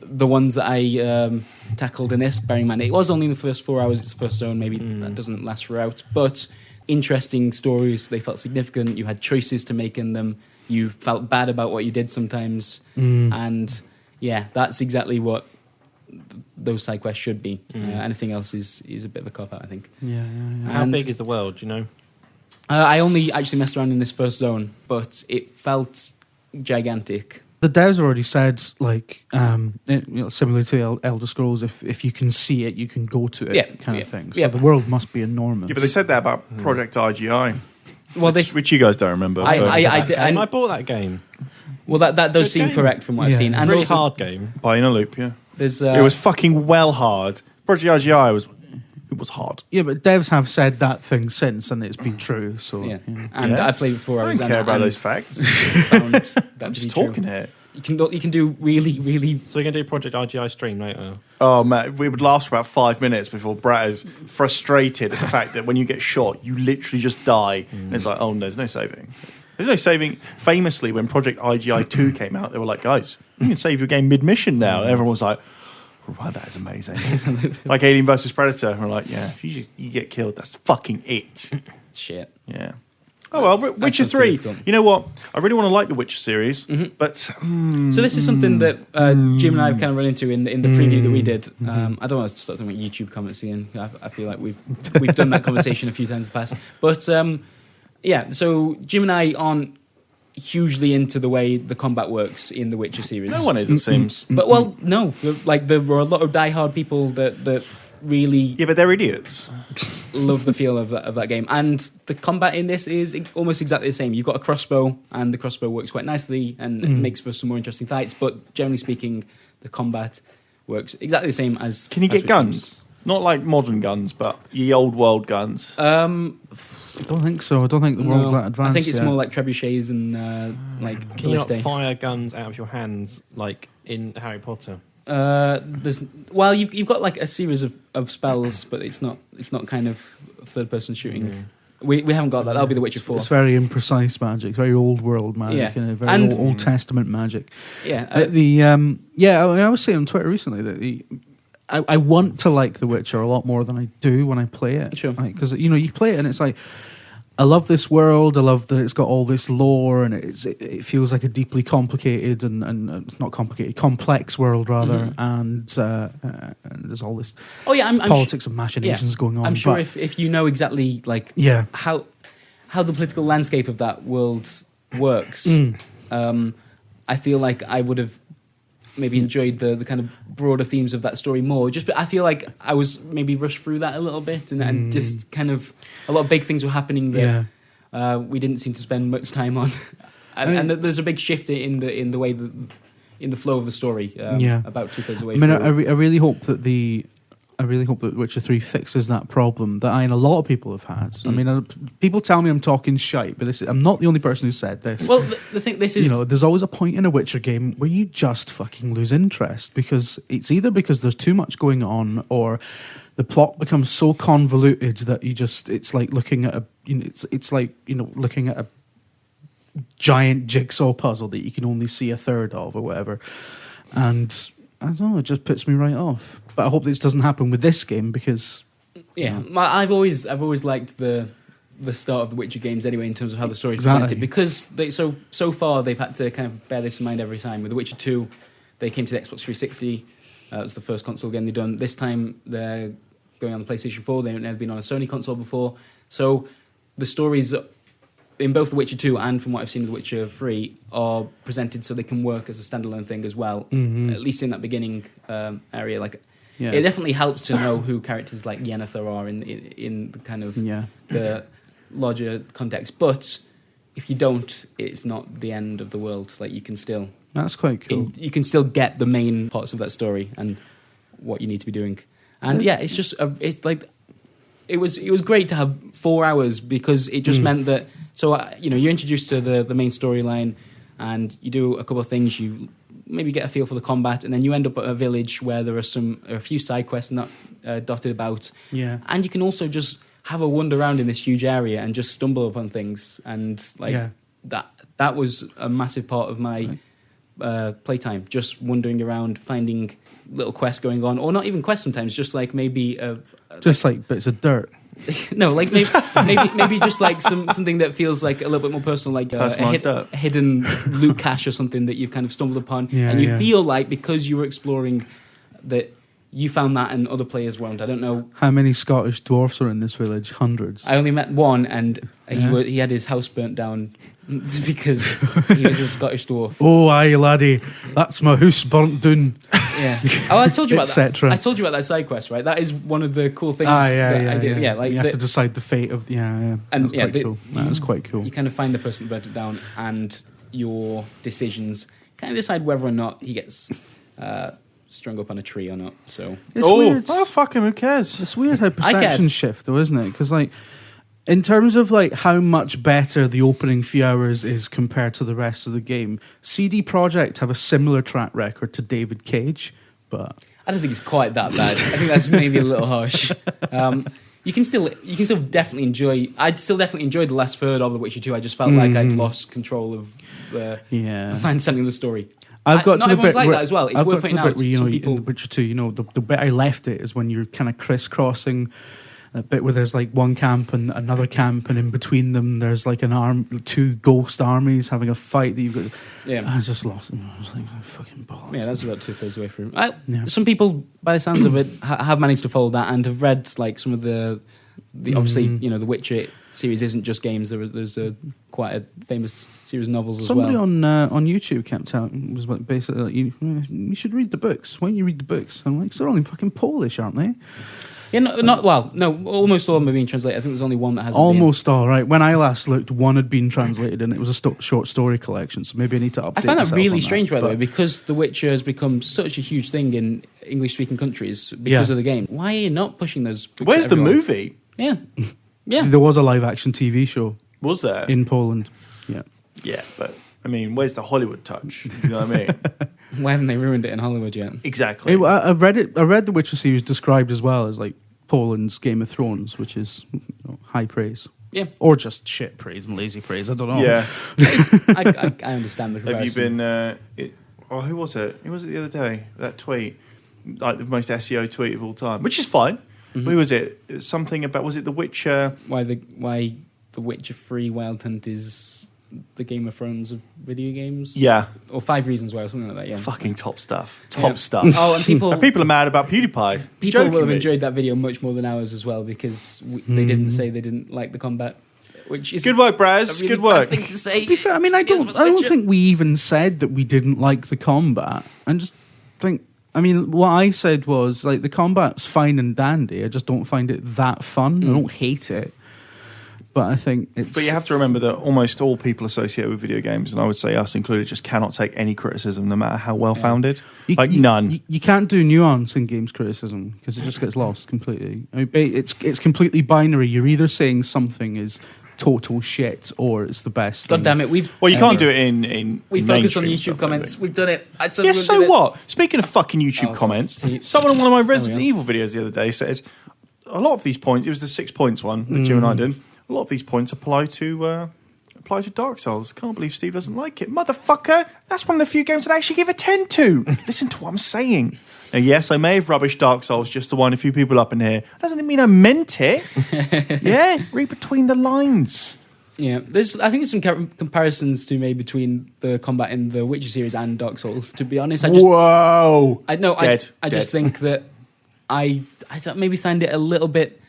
The ones that I tackled in this, bearing in mind, it was only in the first 4 hours. It's the first zone. Maybe that doesn't last throughout. But interesting stories. They felt significant. You had choices to make in them. You felt bad about what you did sometimes. And yeah, that's exactly what those side quests should be. Anything else is a bit of a cop out, I think. Yeah. How And- big is the world? Do you know? I only actually messed around in this first zone, but it felt gigantic. The devs already said, like, similar to the Elder Scrolls, if you can see it, you can go to it, Yeah, kind yeah, of thing. So yeah. the world must be enormous. Yeah, but they said that about Project IGI, Well, which you guys don't remember. I I bought that game. well, that does Good seem game. correct from what I've Yeah. seen. And Really also, hard game. Buy in a loop, yeah. there's It was fucking well hard. Project IGI was hard. Yeah, but devs have said that thing since, and it's been true. So yeah. And Yeah. I played before. I I was don't care about and those facts. found that I'm to just be true. talking here. You can do really, really. So we're going to do Project IGI stream later. Oh, man, we would last for about 5 minutes before Brett is frustrated at the fact that when you get shot, you literally just die. And it's like, oh, there's no saving. There's no saving. Famously, when Project IGI 2 came out, they were like, guys, you can save your game mid-mission now. And everyone was like, right, that is amazing. Like Alien vs. Predator. And we're like, yeah, if you get killed, that's fucking it. Shit. Yeah. Oh, well, That Witcher sounds too 3. difficult. You know what? I really want to like the Witcher series, but... So this is something that Jim and I have kind of run into in the preview that we did. I don't want to start talking about YouTube comments again. I feel like we've done that conversation a few times in the past. But yeah, so Jim and I aren't hugely into the way the combat works in the Witcher series. No one is, it seems. But well, no, like there were a lot of diehard people that really Yeah, but they're idiots. love the feel of that game, and the combat in this is almost exactly the same. You've got a crossbow, and the crossbow works quite nicely and makes for some more interesting fights. But generally speaking, the combat works exactly the same as. Can you as get guns? Not like modern guns, but ye old world guns. I don't think so. I don't think the world's that advanced. I think it's yet. more like trebuchets and like Can you not ballistae. fire guns out of your hands like in Harry Potter? You've got like a series of spells, but it's not kind of third person shooting. We haven't got that. That'll be The Witcher 4. It's very imprecise magic, very old world magic, Yeah. very And- Old Testament magic. Yeah, I was saying on Twitter recently that I want to like The Witcher a lot more than I do when I play it. Sure. Because you play it and it's like, I love this world. I love that it's got all this lore, and it feels like a deeply complicated and not complicated, complex world rather. And there's all this I'm politics and machinations going on. I'm sure but, if you know exactly like how the political landscape of that world works, I feel like I would have maybe enjoyed the kind of broader themes of that story more. I feel like I was maybe rushed through that a little bit, and just kind of a lot of big things were happening that we didn't seem to spend much time on. and there's a big shift in the way in the flow of the story. About 2/3 away. I really hope that Witcher 3 fixes that problem that a lot of people have had. I mean, people tell me I'm talking shite, but I'm not the only person who said this. Well, the thing, this is... there's always a point in a Witcher game where you just fucking lose interest, because it's either because there's too much going on, or the plot becomes so convoluted that it's like looking at looking at a giant jigsaw puzzle that you can only see a third of or whatever. And I don't know, it just puts me right off. But I hope this doesn't happen with this game, because I've always liked the start of the Witcher games anyway, in terms of how the story is presented, because so far they've had to kind of bear this in mind every time. With The Witcher 2, they came to the Xbox 360. It was the first console game they've done. This time they're going on the PlayStation 4. They've never been on a Sony console before. So the stories in both The Witcher 2 and from what I've seen of The Witcher 3 are presented so they can work as a standalone thing as well. At least in that beginning area, it definitely helps to know who characters like Yennefer are in the kind of the larger context. But if you don't, it's not the end of the world. Like, you can still... That's quite cool. You can still get the main parts of that story and what you need to be doing. And it's just... it's like... It was great to have 4 hours, because it just meant that... So, you're introduced to the main storyline, and you do a couple of things. You maybe get a feel for the combat, and then you end up at a village where there are a few side quests not dotted about. Yeah. And you can also just have a wander around in this huge area and just stumble upon things. And that was a massive part of my playtime, just wandering around, finding little quests going on, or not even quests sometimes, just like maybe... just like bits of dirt. No, like maybe just like something that feels like a little bit more personal, like a hidden loot cache or something that you've kind of stumbled upon, and you feel like, because you were exploring, that you found that and other players won't. I don't know how many Scottish dwarfs are in this village. Hundreds. I only met one, and he had his house burnt down because he was a Scottish dwarf. Oh, aye, laddie, that's my house burnt down. Yeah. Oh, I told you about that. I told you about that side quest, right? That is one of the cool things I did. Yeah, like you have to decide the fate of and that's quite cool. That was quite cool. You kind of find the person that burnt it down, and your decisions kind of decide whether or not he gets strung up on a tree or not. So it's weird. Oh, fuck him, who cares? It's weird how perception shift, though, isn't it? Because in terms of how much better the opening few hours is compared to the rest of the game, CD Projekt have a similar track record to David Cage, but I don't think it's quite that bad. I think that's maybe a little harsh. You can still definitely enjoy. I'd still definitely enjoyed the last third of The Witcher 2. I just felt like I'd lost control of the understanding of the story. I've got not to the bit like where, that as well. It's I've worth got to pointing the bit out. where, Some people... in The Witcher 2, the bit I left it is when you're kind of crisscrossing. A bit where there's one camp and another camp, and in between them there's two ghost armies having a fight that you've got. Yeah, I just lost them. I was like, oh, fucking bollocks. Yeah, that's about 2/3 away through. Some people, by the sounds of it, have managed to follow that and have read some of the obviously the Witcher series isn't just games. There's quite a famous series of novels as well. Somebody on YouTube kept telling was basically you should read the books. Why don't you read the books? I'm like, they're only fucking Polish, aren't they? Yeah, almost all of them are being translated. I think there's only one that hasn't Almost all right. When I last looked, one had been translated, and it was a short story collection. So maybe I need to update. I find that myself really on strange, by the way, but- because The Witcher has become such a huge thing in English-speaking countries because of the game. Why are you not pushing those? books Where's to the everyone? movie? Yeah, yeah. There was a live action TV show Was there? in Poland. Yeah. Yeah, but I mean, where's the Hollywood touch? You know what I mean? Why haven't they ruined it in Hollywood yet? Exactly. I read it. I read the Witcher series described as well as like Poland's Game of Thrones, which is high praise. Yeah. Or just shit praise and lazy praise. I don't know. Yeah. I understand the comparison. Have you been? Who was it? Who was it the other day? That tweet, like the most SEO tweet of all time, which is fine. Mm-hmm. Who was it? It was something about. Was it The Witcher? Why the Witcher 3 Wild Hunt is the Game of Thrones of video games? Yeah. Or 5 Reasons Why, or something like that. Yeah. Fucking top stuff. Yeah. Top stuff. Oh, and people are mad about PewDiePie. People Joking will have me. enjoyed that video much more than ours as well because they didn't say they didn't like the combat, which is Good work, a Braz. really Good work. bad thing to say. To be fair, I mean, I don't think we even said that we didn't like the combat. I just think, I mean, what I said was like the combat's fine and dandy. I just don't find it that fun. I don't hate it, but I think it's. But you have to remember that almost all people associated with video games, and I would say us included, just cannot take any criticism, no matter how well founded. None. You can't do nuance in games criticism because it just gets lost completely. I mean, it's completely binary. You're either saying something is total shit or it's the best. God damn it, Well, you can't do it in. We in focus on mainstream YouTube stuff, comments. maybe. We've done it. Yeah, so what? Speaking of fucking YouTube Oh, comments, see- someone on one of my we Resident are. Evil videos the other day said a lot of these points. It was the 6 points one that Jim and I did. A lot of these points apply to Dark Souls. Can't believe Steve doesn't like it, motherfucker. That's one of the few games that I actually give a 10 to. Listen to what I'm saying. Now, yes, I may have rubbished Dark Souls just to wind a few people up in here. Doesn't mean I meant it. Yeah, read between the lines. Yeah, I think there's some comparisons to made between the combat in the Witcher series and Dark Souls. To be honest, Whoa! I know. Dead. I just think that I maybe find it a little bit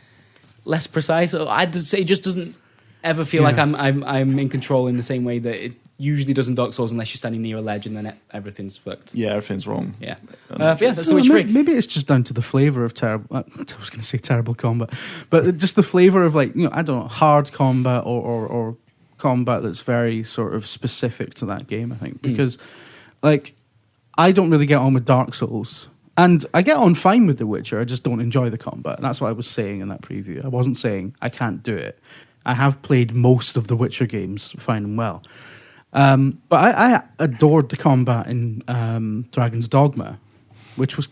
less precise. I'd say it just doesn't ever feel like I'm in control in the same way that it usually does in Dark Souls, unless you're standing near a ledge and then everything's fucked. Yeah, everything's wrong. Yeah, yeah. That's the Witcher 3. Maybe it's just down to the flavor of terrible. I was going to say terrible combat, but just the flavor of like I don't know, hard combat or combat that's very sort of specific to that game. I think because like I don't really get on with Dark Souls. And I get on fine with The Witcher, I just don't enjoy the combat. That's what I was saying in that preview. I wasn't saying I can't do it. I have played most of the Witcher games fine and well. But I adored the combat in Dragon's Dogma, which was,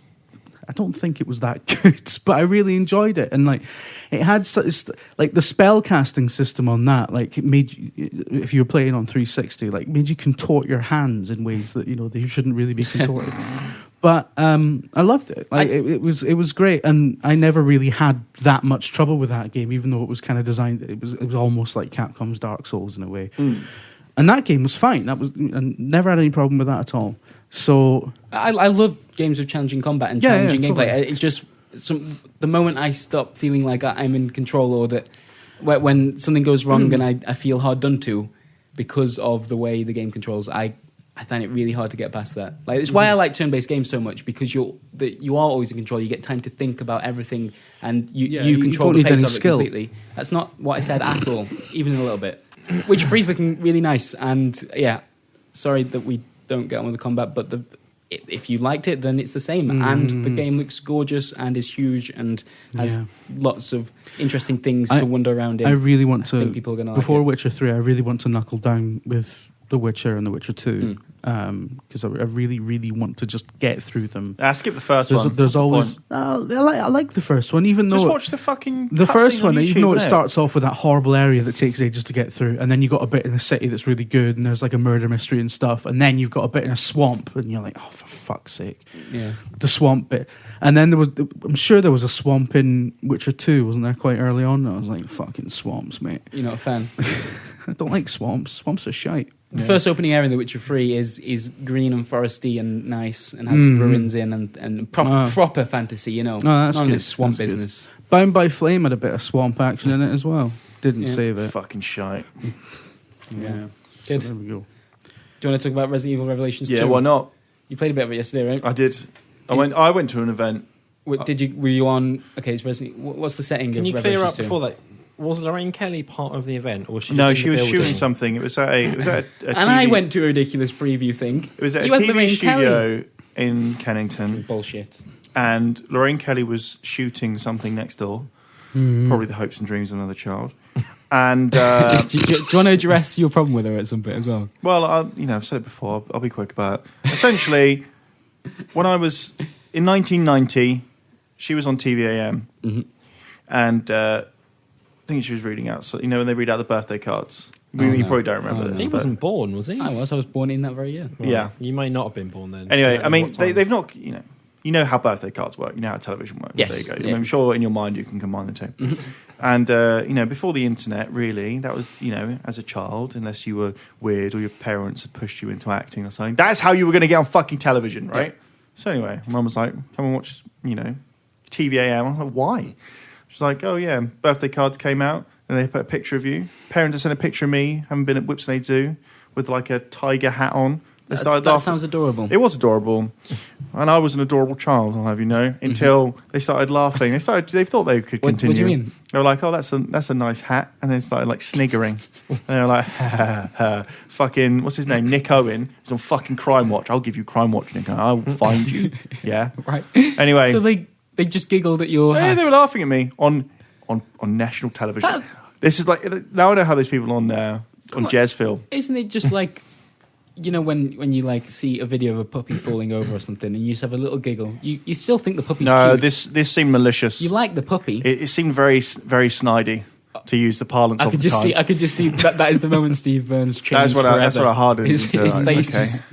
I don't think it was that good, but I really enjoyed it. And like, it had such, like the spell casting system on that, like it made you, if you were playing on 360, like made you contort your hands in ways that, that you shouldn't really be contorted. But I loved it. Like it was great, and I never really had that much trouble with that game, even though it was kind of designed. It was almost like Capcom's Dark Souls in a way, and that game was fine. And never had any problem with that at all. So I love games with challenging combat and challenging gameplay. Totally. It's just the moment I stop feeling like I'm in control, or that when something goes wrong and I feel hard done to because of the way the game controls, I find it really hard to get past that. Like it's why I like turn-based games so much, because you are always in control. You get time to think about everything, and you control the pace of it completely. That's not what I said at all, even a little bit. Witcher 3's looking really nice, and sorry that we don't get on with the combat, but if you liked it, then it's the same. And the game looks gorgeous and is huge and has lots of interesting things to wander around in. I really want to. I think people are going to before like it. Witcher 3, I really want to knuckle down with The Witcher and The Witcher 2, because I really, really want to just get through them. Skip the first one. There's always I like the first one, even though just watch the fucking the first one, on even though YouTube, it starts off with that horrible area that takes ages to get through, and then you've got a bit in the city that's really good, and there's like a murder mystery and stuff, and then you've got a bit in a swamp, and you're like, oh, for fuck's sake, the swamp bit. And then I'm sure there was a swamp in Witcher 2, wasn't there, quite early on? I was like, fucking swamps, mate. You're not a fan. I don't like swamps. Swamps are shite. The first opening area in The Witcher 3 is green and foresty and nice, and has ruins in and proper fantasy, No, that's none good. of this swamp That's good. business. Bound by Flame had a bit of swamp action in it as well. Didn't save it. Fucking shite. Yeah. So Good. there we go. Do you want to talk about Resident Evil Revelations 2? Yeah, why not? You played a bit of it yesterday, right? I did. I went to an event. Were you on? Okay, it's Resident. What's the setting? Can of you clear Revelations up 2? before that? Was Lorraine Kelly part of the event, or was she? No, just in she the was building? shooting something. It was at a TV. And I went to a ridiculous preview thing. It was at You a had TV Lorraine Kelly. studio in Kennington, Bullshit. and Lorraine Kelly was shooting something next door. Probably the hopes and dreams of another child. And do you want to address your problem with her at some bit as well? well, I've said it before. I'll be quick about it. Essentially, when I was in 1990, she was on TVAM, and I think she was reading out. So when they read out the birthday cards. You probably don't remember this. He but- wasn't born, was he? I was born in that very year. Right. Yeah. You may not have been born then. Anyway, don't I know mean, what time. they've not, you know how birthday cards work. You know how television works. Yes, There you go. yeah. I'm sure in your mind you can combine the two. And, before the internet, really, that was, as a child, unless you were weird or your parents had pushed you into acting or something, that's how you were going to get on fucking television, right? So anyway, Mum was like, come and watch, TVAM. I was like, why? She's like, oh yeah, birthday cards came out and they put a picture of you. Parents had sent a picture of me, having been at Whipsnade Zoo with like a tiger hat on. They started That laughing. sounds adorable. It was adorable, and I was an adorable child. I'll have you know. Until they started laughing, they thought they could What do you continue. mean? They were like, "Oh, that's a nice hat," and then started like sniggering. And they were like, ha, ha, ha. "Fucking what's his name? Nick Owen. He's on fucking Crime Watch. I'll give you Crime Watch, Nick. I'll find you." Yeah. Right. Anyway, So they just giggled at your yeah, hat. they were laughing at me on national television. That- This is like now I know how these people on Jezville. Isn't it just like, when you like see a video of a puppy falling over or something and you just have a little giggle, you still think the puppy's No, cute. this seemed malicious. You like the puppy. It seemed very, very snidey, to use the parlance I of could the just time. see. I could just see that is the moment Steve Burns changed. That's what I hardened His into. face Okay. just.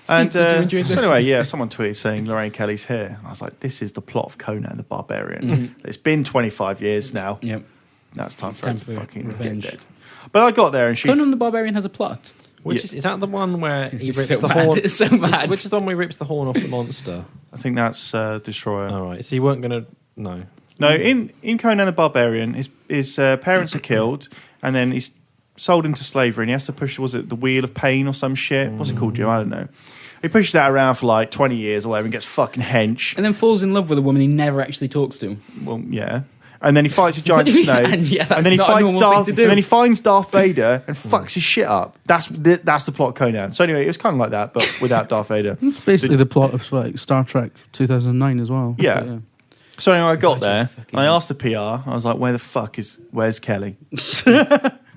And Steve, did you enjoy so the- anyway, yeah, someone tweeted saying Lorraine Kelly's here. I was like, this is the plot of Conan the Barbarian. It's been 25 years now. Yep. Now it's time for Time her to for fucking revenge. get dead. But I got there and she... Conan the Barbarian has a plot. Is that the one where he It's rips so the mad. horn? It's so mad. Which is the one where he rips the horn off the monster? I think that's Destroyer. All right. So you weren't going to... No. No, in Conan the Barbarian, his parents are killed and then he's sold into slavery and he has to push, was it the Wheel of Pain or some shit? What's it called, Jim? I don't know. He pushes that around for like 20 years or whatever and gets fucking hench. And then falls in love with a woman he never actually talks to. Well, yeah. And then he fights a giant What do you mean? snake. And yeah, that's and then he not a fights normal Darth. thing to do. And then he finds Darth Vader and fucks his shit up. That's the plot of Conan. So anyway, it was kind of like that, but without Darth Vader. It's basically the plot of like Star Trek 2009 as well. Yeah. But, So anyway, I got there fucking- and I asked the PR. I was like, "Where's Kelly?"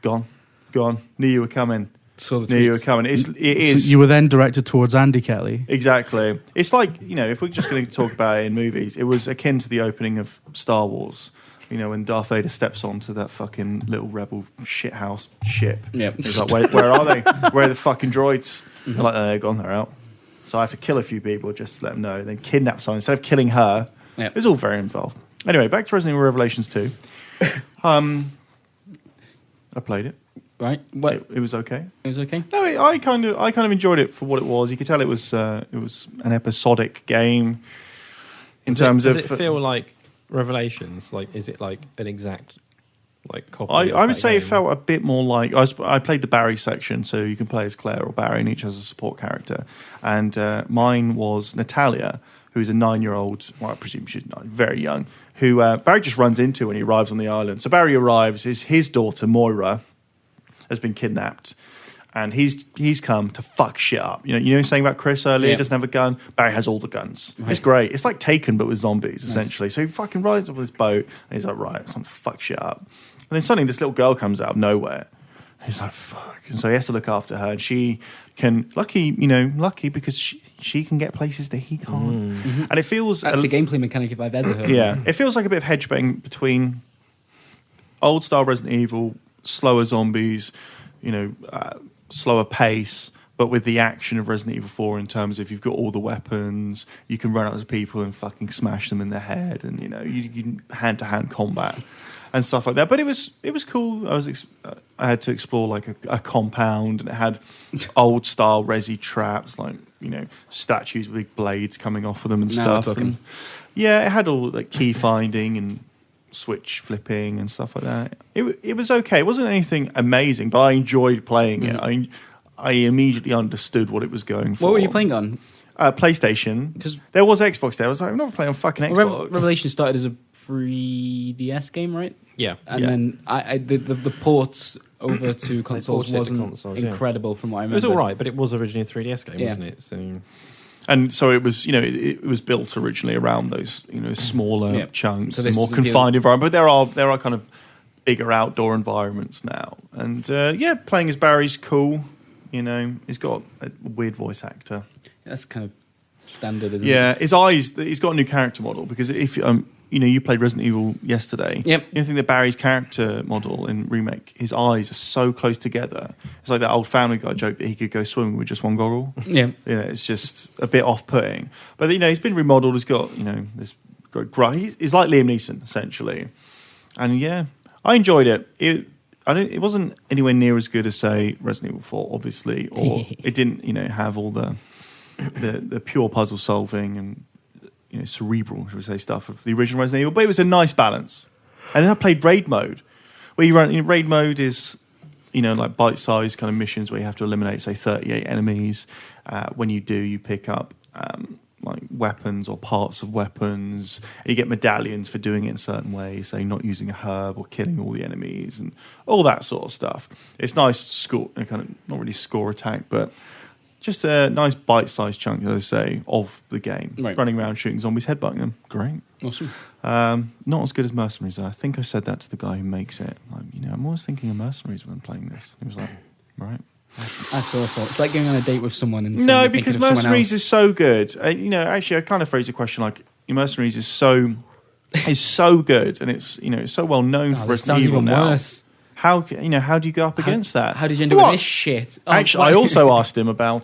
Gone. Knew you were coming. Saw the Knew you were tweets. coming. It So is you were then directed towards Andy Kelly. exactly. It's like if we're just going to talk about it in movies, it was akin to the opening of Star Wars. When Darth Vader steps onto that fucking little rebel shithouse ship. Yep. He's like, where are they? Where are the fucking droids? They're like, they're gone, they're out. So I have to kill a few people just to let them know. Then kidnap someone instead of killing her. Yep. It was all very involved. Anyway, back to Resident Evil Revelations 2. I played it. Right? What? It was okay. It was okay. No, I kind of enjoyed it for what it was. You could tell it was an episodic game in terms of. Does it feel like Revelations? Like, is it like an exact copy? I would say it felt a bit more like I played the Barry section, so you can play as Claire or Barry, and each has a support character. And mine was Natalia, who's a 9-year-old. Well, I presume she's very young. Who Barry just runs into when he arrives on the island. So Barry arrives. His daughter Moira has been kidnapped, and he's come to fuck shit up. You know saying about Chris earlier, Yeah. he doesn't have a gun. Barry has all the guns. Right. It's great. It's like Taken but with zombies essentially. So he fucking rides up with his boat and he's like, right, it's time to fuck shit up. And then suddenly this little girl comes out of nowhere. He's like, fuck. And so he has to look after her, and she can lucky because she can get places that he can't. And it feels That's a gameplay mechanic if I've ever heard. yeah, it feels like a bit of hedge betting between old style Resident Evil, slower zombies, slower pace, but with the action of Resident Evil 4 in terms of you've got all the weapons, you can run up to people and fucking smash them in the head, and you can hand-to-hand combat and stuff like that. But it was cool. I had to explore like a compound, and it had old style resi traps, like statues with big blades coming off of them and Now stuff. we're talking. And yeah, it had all like key finding and switch flipping and stuff like that. It was okay. It wasn't anything amazing, but I enjoyed playing it. I immediately understood what it was going for. What were you playing on? PlayStation. 'Cause- There was Xbox there. I was like, I'm not playing on fucking Xbox. Revelation started as a 3DS game, right? Yeah. And Yeah. then the ports over to consoles ported to wasn't consoles, yeah. incredible from what I It remember. was all right, but it was originally a 3DS game, Yeah. wasn't it? So And so it was, it was built originally around those, smaller Yeah. chunks, So and this more is appealing. confined environment. But there are kind of bigger outdoor environments now. And playing as Barry's cool. He's got a weird voice actor. That's kind of standard, isn't it? Yeah, his eyes. He's got a new character model because if you played Resident Evil yesterday. Yep. You think that Barry's character model in remake, his eyes are so close together. It's like that old Family Guy joke that he could go swimming with just one goggle. Yeah. It's just a bit off-putting. But he's been remodeled. He's got this great. He's like Liam Neeson essentially, and yeah, I enjoyed it. It wasn't anywhere near as good as say Resident Evil 4, obviously, or it didn't have all the pure puzzle solving and cerebral, should we say, stuff of the original Resident Evil. But it was a nice balance. And then I played raid mode, where you run. Raid mode is like bite-sized kind of missions where you have to eliminate, say, 38 enemies. When you do, you pick up like weapons or parts of weapons. And you get medallions for doing it in certain ways, say not using a herb or killing all the enemies and all that sort of stuff. It's nice score, kind of not really score attack, but just a nice bite-sized chunk, as I say, of the game. Right. Running around shooting zombies, headbutting them. Great. Awesome. Not as good as Mercenaries, though. I think I said that to the guy who makes it. Like, I'm always thinking of Mercenaries when I'm playing this. He was like, right. That's awful. It's like going on a date with someone and No, you're because thinking of someone Mercenaries else. is so good. Actually, I kind of phrased the question like, Mercenaries is so good, and it's it's so well known for this Resident sounds Evil even now. worse. How do you go up against that? How did you end up What? with this shit? Oh, Actually, I fuck. also asked him about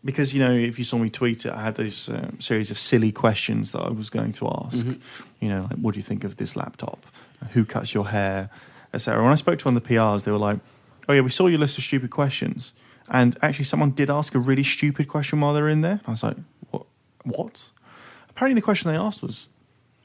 because if you saw me tweet it, I had those series of silly questions that I was going to ask. Mm-hmm. Like, what do you think of this laptop? Who cuts your hair, etc. When I spoke to one of the PRs, they were like, "Oh yeah, we saw your list of stupid questions." And actually, someone did ask a really stupid question while they were in there. I was like, "What?" Apparently, the question they asked was,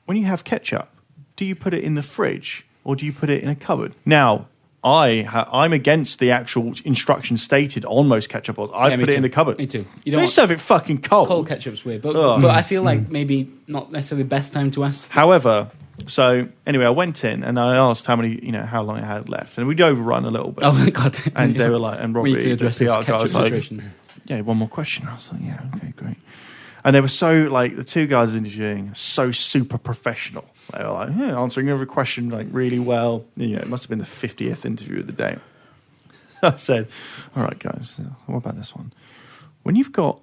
"When you have ketchup, do you put it in the fridge or do you put it in a cupboard?" Now, I'm against the actual instructions stated on most ketchup bottles. I Yeah, put me it in too. the cupboard. Me too. You They don't want serve it fucking cold. cold ketchup's weird, but Ugh. I feel like maybe not necessarily the best time to ask. However, so anyway, I went in and I asked how long I had left, and we'd overrun a little bit. Oh my god! And they were like, and we Robbie, need to address the this PR guy, was ketchup like, situation. "Yeah, one more question." I was like, "Yeah, okay, great." And they were so like the two guys interviewing, so super professional. They were like, answering every question like really well. It must have been the 50th interview of the day. I said, "All right, guys, what about this one? When you've got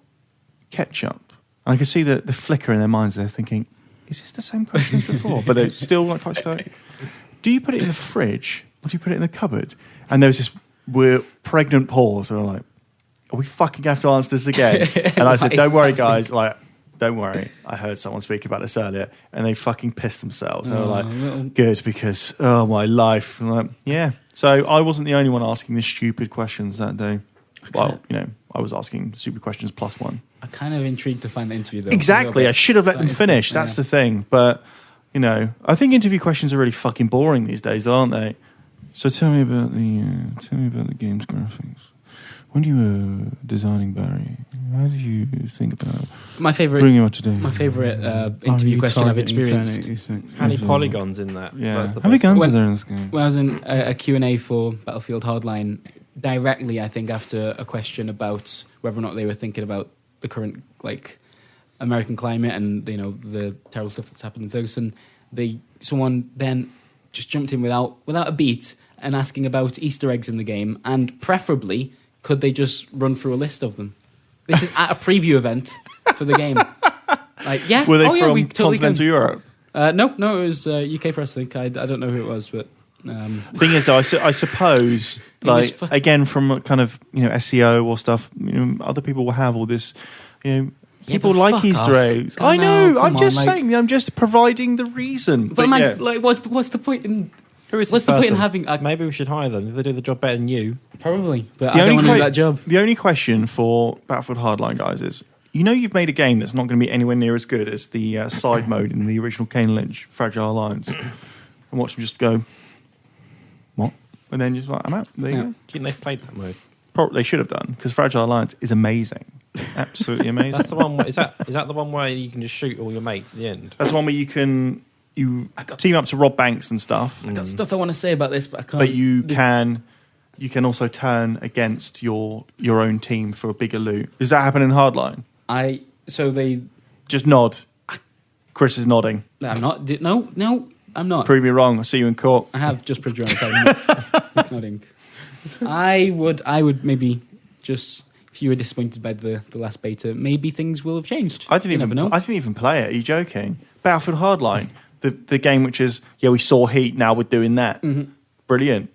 ketchup," and I could see the flicker in their minds. They're thinking, "Is this the same question as before?" But they're still like quite stoic. "Do you put it in the fridge or do you put it in the cupboard?" And there was this weird pregnant pause. They were like, "Are we fucking have to answer this again?" And I said, What is "Don't worry, happening? guys. Like, don't worry. I heard someone speak about this earlier, and they fucking pissed themselves. They were like, good, because my life." I'm like, yeah. So I wasn't the only one asking the stupid questions that day. Well, I was asking stupid questions plus one. I'm kind of intrigued to find the interview though. Exactly. I should have let them finish. That's the thing. But I think interview questions are really fucking boring these days, aren't they? So tell me about the game's graphics. When you were designing Barry, how did you think about my favorite. bringing him up to date? My favorite interview question I've experienced. How many polygons in that? Yeah. That's the How many best guns one. are there in this game? When I was in a Q&A for Battlefield Hardline, directly, I think, after a question about whether or not they were thinking about the current American climate and the terrible stuff that's happened in Ferguson, someone then just jumped in without a beat and asking about Easter eggs in the game, and preferably, could they just run through a list of them? This is at a preview event for the game. Were they from we totally continental Europe? No, it was UK press. I think I don't know who it was, but. Thing is, though, I suppose, again, from kind of SEO or stuff, other people will have all this, people but like fuck Easter off. eggs. I know. know, I'm come just on, saying. I'm just providing the reason. But man, what's the point in? Who is What's this the point in person? having? Maybe we should hire them. They do the job better than you. Probably, but The I don't only want to do que- that job. The only question for Battlefield Hardline, guys, is you've made a game that's not going to be anywhere near as good as the side mode in the original Kane Lynch Fragile Alliance, and watch them just go, what? And then just like, I'm out. There you go. Do you think they've played that mode? Probably they should have done, because Fragile Alliance is amazing. Absolutely amazing. That's the one. Is that the one where you can just shoot all your mates at the end? That's the one where you can team up to rob banks and stuff. I got stuff I want to say about this, but I can't. But you can also turn against your own team for a bigger loot. Does that happen in Hardline? Just nod. Chris is nodding. I'm not. No, I'm not. Prove me wrong. I'll see you in court. I have just proved you wrong. So I'm not nodding. I would maybe just, if you were disappointed by the last beta, maybe things will have changed. I didn't even play it. Are you joking? Battlefield Hardline, the game which is we saw Heat. Now we're doing that. Mm-hmm. Brilliant.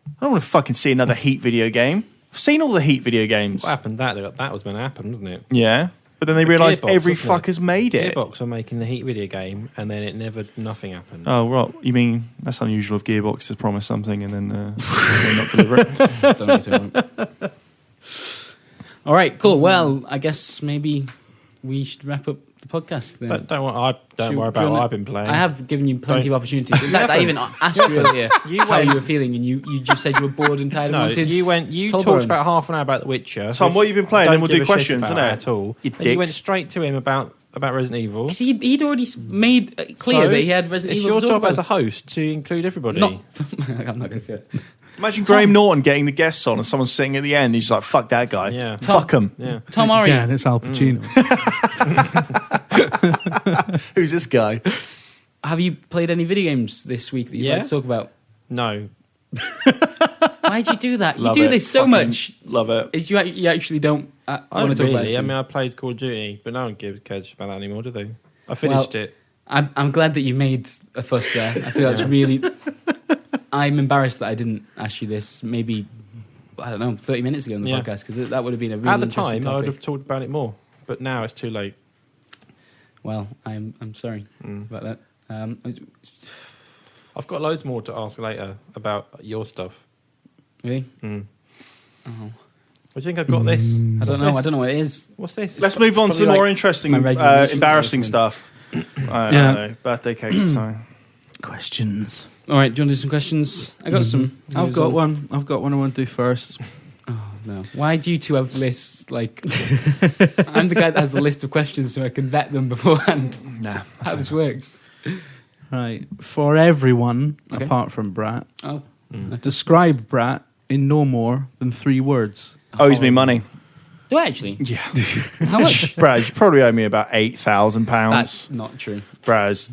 I don't want to fucking see another Heat video game. I've seen all the Heat video games. What happened? That was going to happen, wasn't it? Yeah. But then they realised Gearbox, every wasn't it? fucker's made it. Gearbox were making the Heat video game, and then nothing happened. Oh, right. You mean that's unusual of Gearbox to promise something and then they not deliver it? Don't need to. All right, cool. Well, I guess maybe we should wrap up the podcast then. Don't worry about what I've been playing. I have given you plenty of opportunities. In fact, I even asked you earlier how you were feeling, and you just said you were bored and tired. No, and you talked about half an hour about The Witcher. Tom, what have you been playing? Then we'll do questions, isn't it? At all. And you went straight to him about Resident Evil. Because he'd already made clear that he had Resident Evil. It's your job as a host to include everybody. I'm not going to say it. Imagine Graham Norton getting the guests on and someone's sitting at the end. He's just like, fuck that guy. Yeah. Fuck him. Yeah. Tom Ari. Yeah, and it's Al Pacino. Who's this guy? Have you played any video games this week that you'd like to talk about? No. Why'd you do that? Love you do it. this so Fucking much. Love it. Is you actually don't I want don't to talk about really. it? I mean, I played Call of Duty, but no one cares about that anymore, do they? I finished it. I'm glad that you made a fuss there. I feel that's really... I'm embarrassed that I didn't ask you this maybe, I don't know, 30 minutes ago in the podcast, because that would have been a really At the interesting time, I would topic. have talked about it more, but now it's too late. Well, I'm sorry about that. I've got loads more to ask later about your stuff. Really? Mm. Oh. What do you think I've got this? I don't know. I don't know what it is. What's this? Let's move on to Probably more like interesting, my resolution embarrassing or stuff. I don't know. Birthday cake, sorry. Questions. All right, do you want to do some questions? I got some. I've got one I want to do first. Oh, no. Why do you two have lists? Like, I'm the guy that has the list of questions so I can vet them beforehand. Nah. How this works. Right. For everyone, Okay. apart from Brat, Oh, okay. describe Brat in no more than 3 words. Owes me money. Do I actually? Yeah. How much? Braz, you probably owe me about £8,000. That's not true. Braz,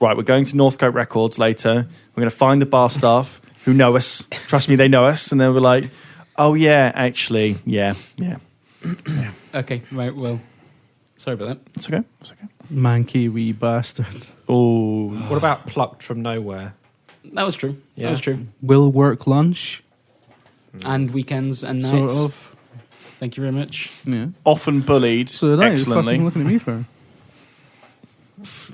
right, we're going to Northcote Records later. We're going to find the bar staff who know us. Trust me, they know us. And then we're like, oh, yeah, actually, yeah. Okay, right, well, sorry about that. It's okay. It's okay. Manky wee bastard. Oh, What about plucked from nowhere? That was true. Yeah. That was true. Will work lunch. And weekends and nights. Sort of. Thank you very much. Yeah. often bullied So that is excellently. fucking looking at me for.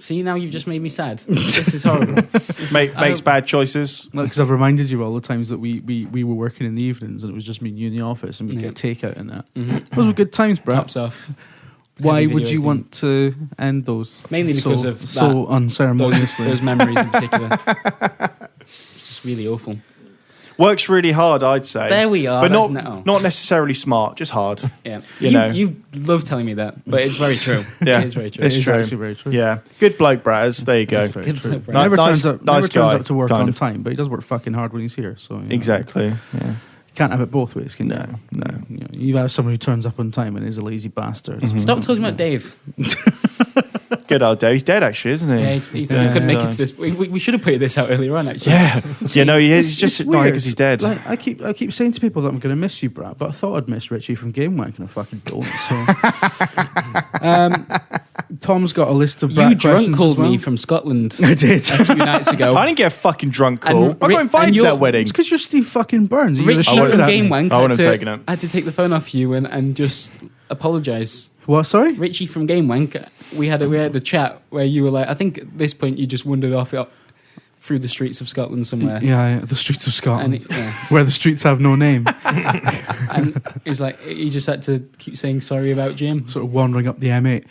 See, now you've just made me sad. This is horrible. Makes bad choices. Because I've reminded you all the times that we were working in the evenings and it was just me and you in the office and we'd get takeout and that. Mm-hmm. Those were good times, Brad. Tops off. Why Heavy would video you thing. want to end those? Mainly because so, of that. so unceremoniously. Those memories in particular. It's just really awful. Works really hard, I'd say. There we are. But that's not necessarily smart, just hard. Yeah. You know. You love telling me that, but it's very true. Yeah. It is very true. It's It is true. actually very true. Yeah. Good bloke, Braz. There you go. That's very Good true. bloke, Brad. Never Nice- turns nice guy, up to work kind on of. time, but he does work fucking hard when he's here. So you know. Exactly. Yeah. Can't have it both ways, can you? No. You know, you have someone who turns up on time and is a lazy bastard. Mhm. Stop talking about Dave. Good old Dave. He's dead, actually, isn't he? Yeah, he couldn't make it to this. We should have put this out earlier on, actually. Yeah. Yeah, no, he's just It's no, weird. because he's dead. Like, I keep saying to people that I'm going to miss you, Brad, but I thought I'd miss Richie from Game Wank and I fucking don't. So, Tom's got a list of You Brad drunk questions called as well. me from Scotland I did. a few nights ago. I didn't get a fucking drunk call. And I got invited and to you're- that wedding. It's because you're Steve fucking Burns. You're Richie gonna shout from it at Game me. Wank I wouldn't had have to- taken it. I had to take the phone off you and just apologise. What? Sorry. Richie from Game Wank, we had a chat where you were like, I think at this point you just wandered off through the streets of Scotland somewhere. Yeah, the streets of Scotland, And yeah. where the streets have no name. And it was like, you just had to keep saying sorry about Jim. Sort of wandering up the M8.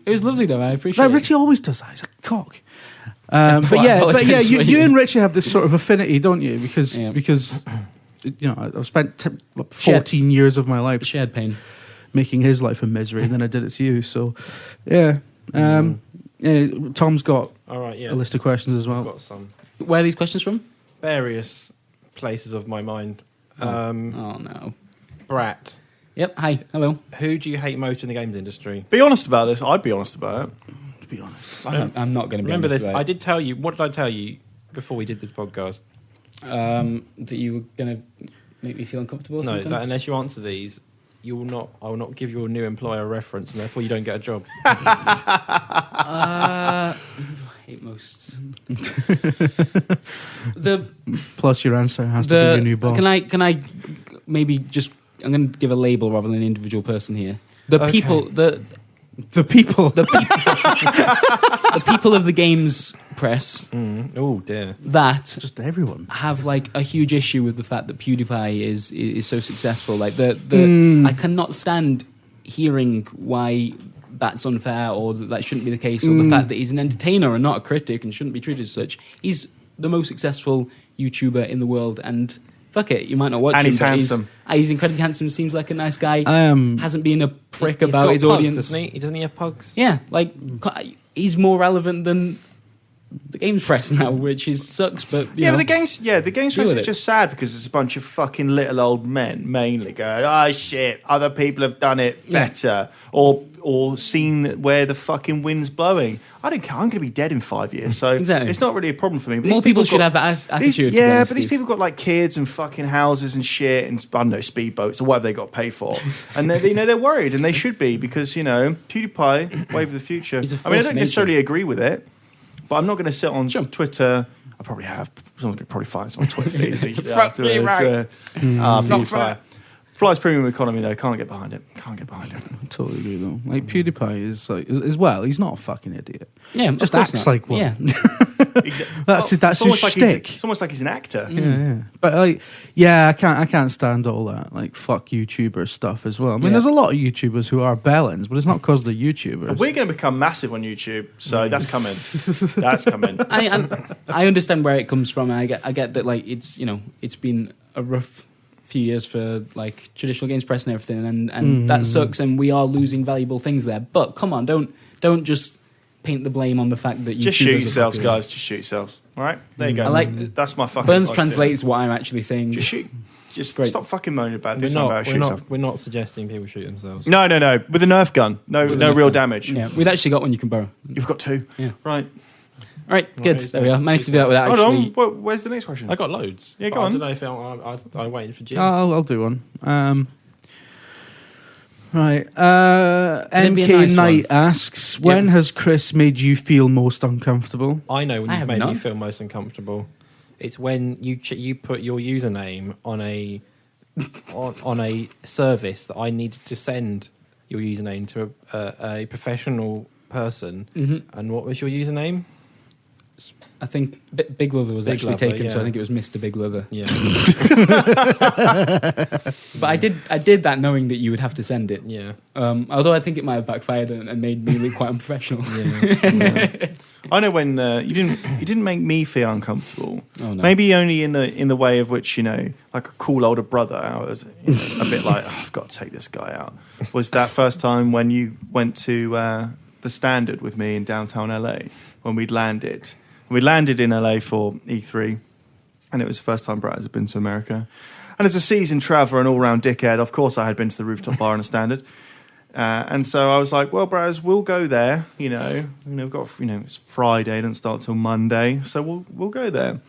It was lovely though, I appreciate Like, it. Richie always does that. He's a cock. Well, But I yeah, apologise for you you. and Richie have this sort of affinity, don't you? Because you know, I've spent 14 years of my life. Shared pain. making his life a misery than I did it to you. So, yeah. Yeah, Tom's got All right, yeah. a list of questions as I've well. got some Where are these questions from? various places of my mind. Oh no. Brat, Yep. Hi. Hello. who do you hate most in the games industry? Be honest about this. I'd be honest about it. To be honest. I'm not going to be Remember honest this? about I it. did tell you. What did I tell you before we did this podcast? That you were going to make me feel uncomfortable or No, something? that unless you answer these, you will not. I will not give your new employer a reference, and therefore you don't get a job. Who do I hate most? the Plus, your answer has to be your new boss. Can I maybe just? I'm going to give a label rather than an individual person here. The Okay. people. The people. The people of the games press Oh dear. that Just everyone. have like a huge issue with the fact that PewDiePie is so successful. Like I cannot stand hearing why that's unfair or that shouldn't be the case, or the fact that he's an entertainer and not a critic and shouldn't be treated as such. He's the most successful YouTuber in the world, and fuck it, you might not watch And him. he's but handsome. He's incredibly handsome. Seems like a nice guy. I Hasn't been a prick He's about got his pugs, audience. doesn't he? Doesn't he have pugs? Yeah, like he's more relevant than the games press now, which sucks. But you know, But the games Deal press with is it. just sad because it's a bunch of fucking little old men mainly going, oh shit, other people have done it better, or seen where the fucking wind's blowing. I don't care. I'm going to be dead in 5 years, so Exactly. it's not really a problem for me. But more these people have should got- have that These, attitude. yeah, but these people got like kids and fucking houses and shit and I don't know, speedboats or whatever they got to pay for, and they're worried, and they should be because PewDiePie, wave of the future. He's a I mean, I force of don't nature. necessarily agree with it, but I'm not going to sit on Sure. Twitter. I probably have. Someone's going to probably find some on Twitter feed immediately Fuck me, afterwards. right. Not PewDiePie. fair. Flies premium economy though. Can't get behind it. Can't get behind it. totally agree though. Like PewDiePie is like as well. He's not a fucking idiot. Yeah, Just of course acts not. like one. Yeah, That's it's his almost like shtick. it's almost like he's an actor. Yeah. But like, yeah, I can't stand all that like fuck YouTuber stuff as well. I mean, Yeah. there's a lot of YouTubers who are bellends, but it's not because they're YouTubers. We're going to become massive on YouTube, so that's coming. That's coming. I understand where it comes from. I get that like it's been a rough few years for like traditional games press and everything, and that sucks, and we are losing valuable things there. But come on, don't just paint the blame on the fact that Just YouTubers shoot are yourselves, popular. guys. Just shoot yourselves. All right, there you go. I like- that's my fucking. Burns advice to translates what I'm actually saying. you. Just shoot. Just Great. stop fucking moaning about it. Do something about it. Shoot yourself. We're not suggesting people shoot themselves. No, with a Nerf gun. No With a real Nerf gun. damage. Yeah, we've actually got one you can borrow. You've got two. Yeah. Right. All right, good. Right, There we are. Managed to do that without Hold actually. on. Where's the next question? I got loads. Yeah, but go I on. don't know if I waited for Jim. I'll do one. Right. It'd be a MK nice Knight one. asks, when has Chris made you feel most uncomfortable? I know when I you've have made me none. feel most uncomfortable. It's when you put your username on a on a service that I needed to send your username to a professional person. Mm-hmm. And what was your username? I think Big Leather was Big actually Leather, taken, so yeah. I think it was Mr. Big Leather. Yeah, But I did that knowing that you would have to send it. yeah, Although I think it might have backfired and made me look quite unprofessional. yeah. I know when you didn't make me feel uncomfortable. Oh no. Maybe only in the way of which like a cool older brother. I was a bit like I've got to take this guy out. Was that first time when you went to the Standard with me in downtown LA when we'd landed? We landed in LA for E3, and it was the first time Brad has been to America. And as a seasoned traveller and all-round dickhead, of course I had been to the rooftop bar on a Standard. And so I was like, well, Braz, we'll go there. We've got, it's Friday, it doesn't start till Monday, so we'll go there.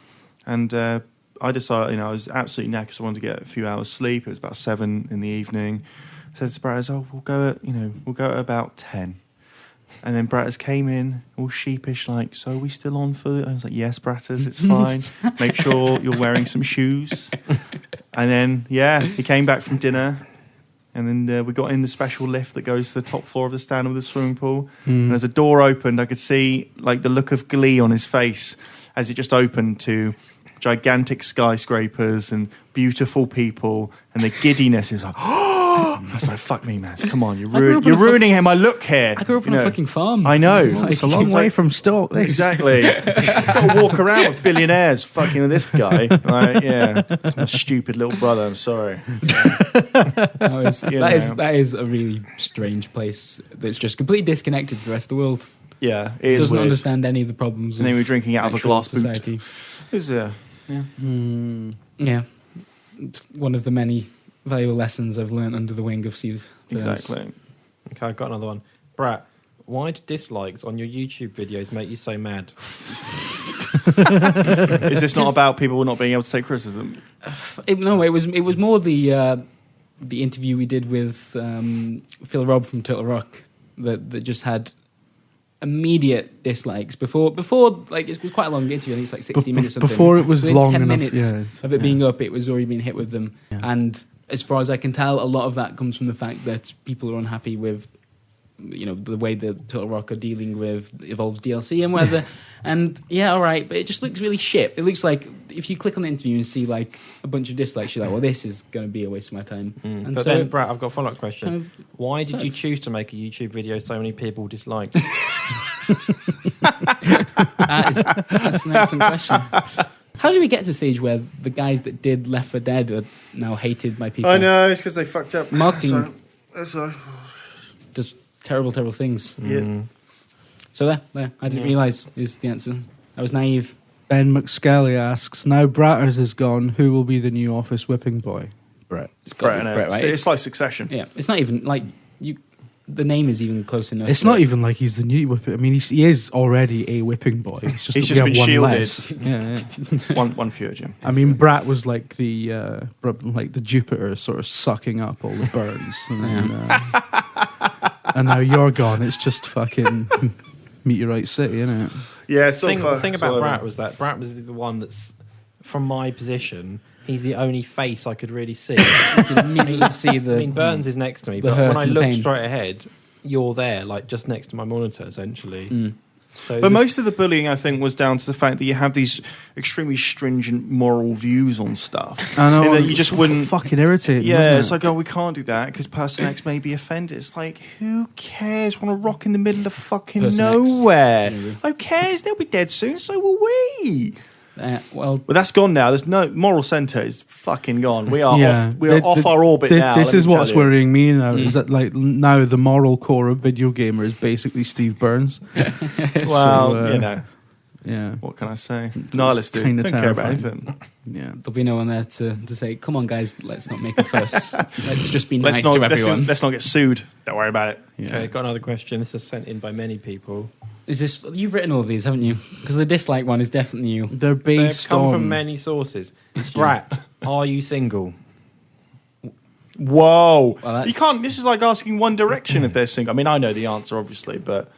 And I decided, I was absolutely knackered, so I wanted to get a few hours sleep. It was about 7 in the evening. I said to Braz, we'll go at about 10. And then Bratters came in, all sheepish, like, so are we still on for it? I was like, yes, Bratters, it's fine. Make sure you're wearing some shoes. And then, he came back from dinner. And then we got in the special lift that goes to the top floor of the stand with the swimming pool. And as the door opened, I could see, like, the look of glee on his face as it just opened to gigantic skyscrapers and beautiful people. And the giddiness is like, oh! I was like, fuck me, man. Come on, you're grew up on a ruining my look here. I grew up on a fucking farm. I know. It's a long way from Stoke. This. Exactly. Got to walk around with billionaires fucking with this guy. Like, yeah. It's my stupid little brother. I'm sorry. That is a really strange place that's just completely disconnected to the rest of the world. Yeah, it doesn't weird. understand any of the problems. And then we're drinking out of a glass society. boot. It was, yeah. Yeah. It's one of the many valuable lessons I've learned under the wing of Steve Burns. Exactly. Okay, I've got another one. Brat, why do dislikes on your YouTube videos make you so mad? Is this not about people not being able to take criticism? It was more the interview we did with Phil Robb from Turtle Rock that just had immediate dislikes before like it was quite a long interview. I think it's like 60 minutes. Before it was within long 10 enough minutes of it being up, it was already being hit with them. Yeah. And as far as I can tell, a lot of that comes from the fact that people are unhappy with the way that Turtle Rock are dealing with Evolved DLC and whether and yeah, all right, but it just looks really shit. It looks like if you click on the interview and see like a bunch of dislikes, you're like, well, this is going to be a waste of my time. And but so, then, Brat, I've got a follow-up question. kind of Why did you sucks. choose to make a YouTube video so many people disliked? That's an excellent question. How did we get to the stage where the guys that did Left 4 Dead are now hated by people? I know, it's because they fucked up. Marketing That's all. does terrible, terrible things. Yeah. So there. I didn't realise is the answer. I was naive. Ben McSkelly asks, now Bratters is gone, who will be the new office whipping boy? Brett. It's got to be Brett, Brett, right? It's like Succession. Yeah, it's not even like you. The name is even close enough. It's not even like he's the new whipping. I mean, he is already a whipping boy. It's just He's that just we been have one shielded. less. Yeah. One fewer, Jim. I mean, Brat was like the Jupiter sort of sucking up all the burns, and now you're gone. It's just fucking Meteorite City, isn't it? Yeah, The thing about Brat was that Brat was the one that's, from my position, he's the only face I could really see. You can immediately see the. I mean, Burns is next to me, the but hurt when I and the look pain. straight ahead, you're there, like just next to my monitor, essentially. So But most of the bullying, I think, was down to the fact that you have these extremely stringent moral views on stuff. I know. And that you just wouldn't. Fucking irritating. Yeah, wasn't it's it? like, oh, we can't do that because person X may be offended. It's like, who cares? Want to rock in the middle of fucking Person X. nowhere? Maybe. Who cares? They'll be dead soon. So will we. Well, But that's gone now. There's no moral centre is fucking gone. We are Yeah. off. We are off our orbit now. This let me is what's tell you. worrying me now. Is that like now the moral core of VideoGamer is basically Steve Burns. Well, So, you know, Yeah. what can I say? Nihilistic. kinda Don't care about terrifying. anything. Yeah. there'll be no one there to say, "Come on, guys, let's not make a fuss. Let's just be Let's nice not, to everyone." let's not get sued. Don't worry about it. Yeah. Okay, got another question. This is sent in by many people. Is this you've written all of these, haven't you? Because the dislike one is definitely you. They're They've based come on from many sources. Brat, are you single? Whoa. Well, that's- You can't. This is like asking One Direction if they're single. I mean, I know the answer, obviously, but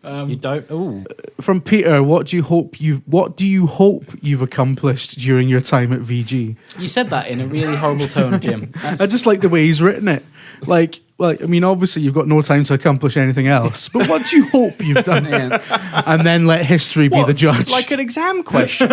You don't? Ooh. from Peter. What do you hope you've accomplished during your time at VG? You said that in a really horrible tone, Jim. I just like the way he's written it. Like, I mean, obviously you've got no time to accomplish anything else. But what do you hope you've done? Yeah. And then let history be the judge. like an exam question.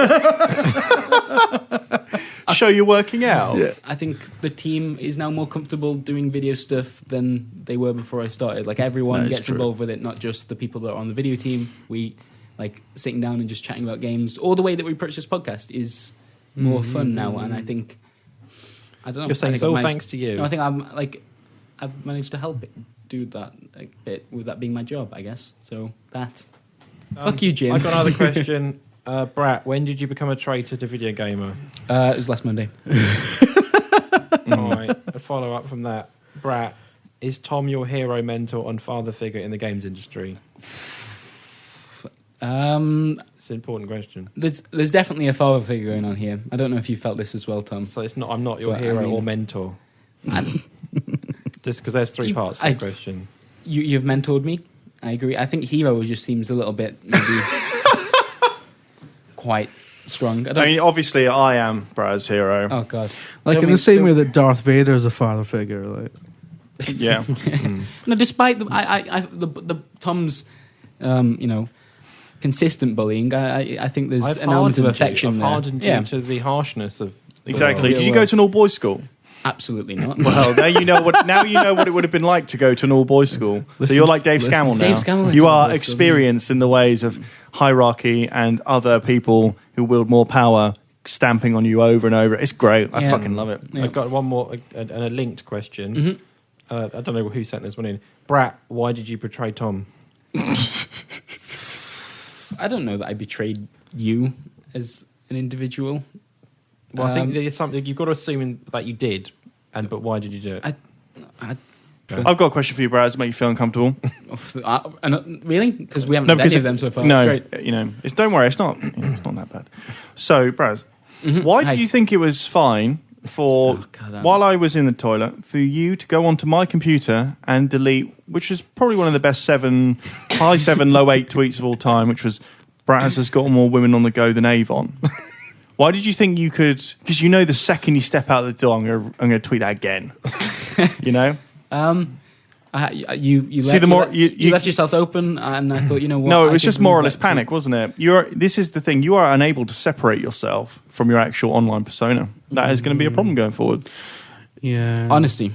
Show you're working out. Yeah. I think the team is now more comfortable doing video stuff than they were before I started. Like everyone That is gets true. involved with it, not just the people that are on the video team. We like sitting down and just chatting about games. Or the way that we approach this podcast is more fun now, and I think I don't know. You're saying I think it's all I've managed- thanks to you. No, I think I've managed to help it do that a bit with that being my job, I guess. So that. Fuck you, Jim. I've got another question. Brat, when did you become a traitor to VideoGamer? It was last Monday. All right, a follow up from that. Brat, is Tom your hero, mentor, and father figure in the games industry? It's an important question. There's definitely a father figure going on here. I don't know if you felt this as well, Tom. So it's not. I'm not your But, I hero mean- or mentor. Just because there's three parts to the question. You've mentored me. I agree. I think hero just seems a little bit maybe quite strong. I mean, obviously, I am Brad's hero. Oh God! Like Don't in mean- the same way don't- that Darth Vader is a father figure. Like, Yeah. No, despite the Tom's, consistent bullying. I think there's I've an element of hardened you. affection I've there. hardened Yeah. you to the harshness of. Exactly. Real Did you go world. to an all-boys school? Absolutely not. Well, now you know what it would have been like to go to an all-boys school. So you're like Dave Scammell now. Dave Scammell went you to are all-boys school, experienced in the ways of hierarchy and other people who wield more power stamping on you over and over. It's great. I fucking love it. Yeah. I've got one more and a linked question. Mhm. I don't know who sent this one in. Brat, why did you betray Tom? I don't know that I betrayed you as an individual. Well, I think there's something you've got to assume that you did, but why did you do it? I've got a question for you, Brad, to make you feel uncomfortable. Really? Because we haven't done any of them so far. No, It's great. Don't worry, it's not that bad. So, Braz, why did you think it was fine for while I was in the toilet for you to go onto my computer and delete, which is probably one of the best high 7, low 8 tweets of all time, which was Braz has got more women on the go than Avon. Why did you think you could? Because you know the second you step out the door, I'm going to tweet that again. You know. You left yourself open, and I thought, you know what? No, it was just more or less panic, wasn't it? This is the thing. You are unable to separate yourself from your actual online persona. That is going to be a problem going forward. Yeah. Honesty.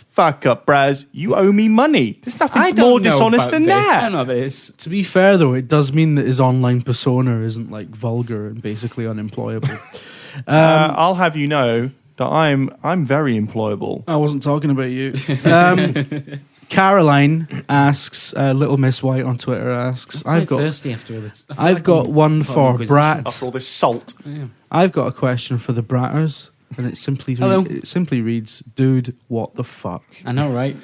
Fuck up, Braz. You owe me money. There's nothing more dishonest than that. I don't know about this. To be fair, though, it does mean that his online persona isn't like vulgar and basically unemployable. I'll have you know that I'm very employable. I wasn't talking about you. Caroline asks, Little Miss White on Twitter asks, I'm thirsty after all this. I've got one for Brat. After all this salt. Yeah. I've got a question for the Bratters, and it simply reads, dude, what the fuck? I know, right?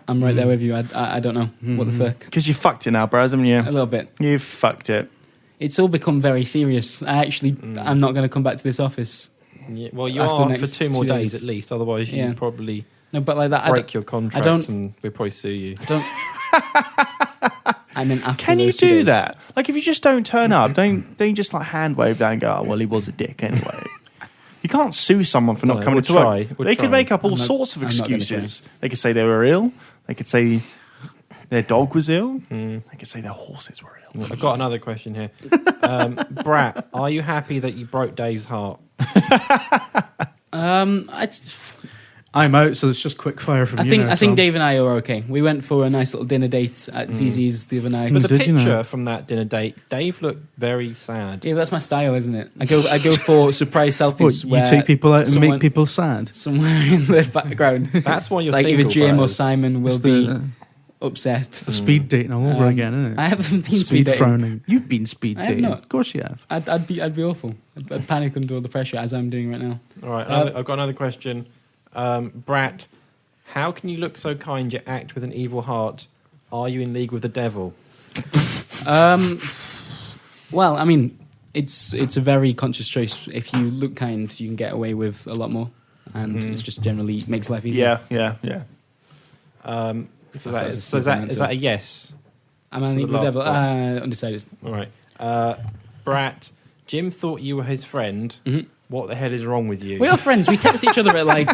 I'm right there with you. I don't know. What the fuck? Because you fucked it now, Braz, haven't you? A little bit. You fucked it. It's all become very serious. I'm not going to come back to this office. Yeah, well, you After are the for next 2 more 2 days days. at least. Otherwise, you probably but like that, break your contract and we'll probably sue you. I mean, can you do that? Like, if you just don't turn up, don't you just like hand wave that and go, oh, well, he was a dick anyway. You can't sue someone for not coming to work. They could make up all sorts of excuses. They could say they were ill. They could say their dog was ill. They could say their horses were ill. I've got another question here. Brat, are you happy that you broke Dave's heart? I'm out, so it's just quick fire from you. I think Dave and I are okay. We went for a nice little dinner date at ZZ's the other night. But the picture from that dinner date, Dave looked very sad. Yeah, that's my style, isn't it? I go for surprise selfies. You take people out and make people sad. Somewhere in the background. That's why you're like single, either Jim Braz. or Simon will be upset. It's the speed dating all over again, isn't it? I haven't been speed dating. Frowning. You've been speed dating. Not. Of course you have. I'd be awful. I'd panic under all the pressure as I'm doing right now. All right, I've got another question. Brat, how can you look so kind yet act with an evil heart? Are you in league with the devil? Well, I mean, it's a very conscious choice. If you look kind, you can get away with a lot more, and it's just generally makes life easier. Yeah. So is that a yes? I'm in league with the devil. Undecided. All right. Brat, Jim thought you were his friend. What the hell is wrong with you? We are friends. We text each other at like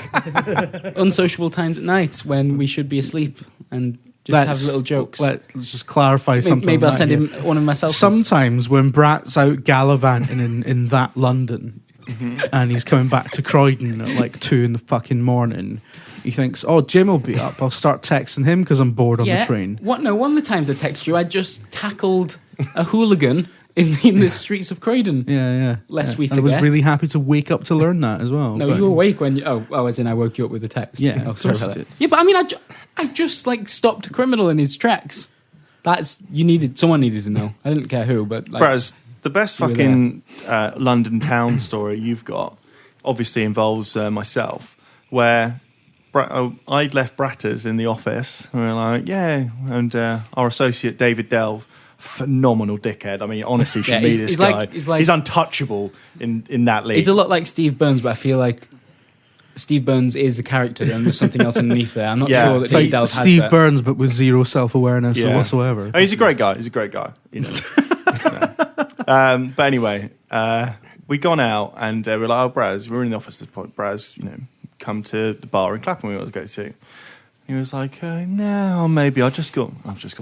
unsociable times at night when we should be asleep and just have little jokes. Let's just clarify something. Maybe I'll send him one of my selfies. Sometimes when Brat's out gallivanting in that London and he's coming back to Croydon at like 2 in the fucking morning, he thinks, oh, Jim will be up. I'll start texting him because I'm bored on the train. One of the times I texted you, I just tackled a hooligan in the streets of Croydon. Yeah. Lest we forget. forget. I was really happy to wake up to learn that as well. No, you were awake when you... Oh, as in I woke you up with a text. Yeah, oh, sorry about that. Yeah, but I mean, I just like stopped a criminal in his tracks. Someone needed to know. I didn't care who, but... Like, Braz, the best fucking London town story you've got obviously involves myself, where... I'd left Bratters in the office, and we were like, and our associate David Delve, phenomenal dickhead. I mean, honestly, should meet this guy. He's untouchable in that league. He's a lot like Steve Burns, but I feel like Steve Burns is a character and there's something else underneath there. I'm not sure that David Delve has Steve that. Burns, but with zero self-awareness whatsoever. Oh, he's a great guy. You know. But anyway, we'd gone out and we're like, oh, Braz, we're in the office at this point. Braz, come to the bar in Clapham we always go to. He was like, no, maybe I've just got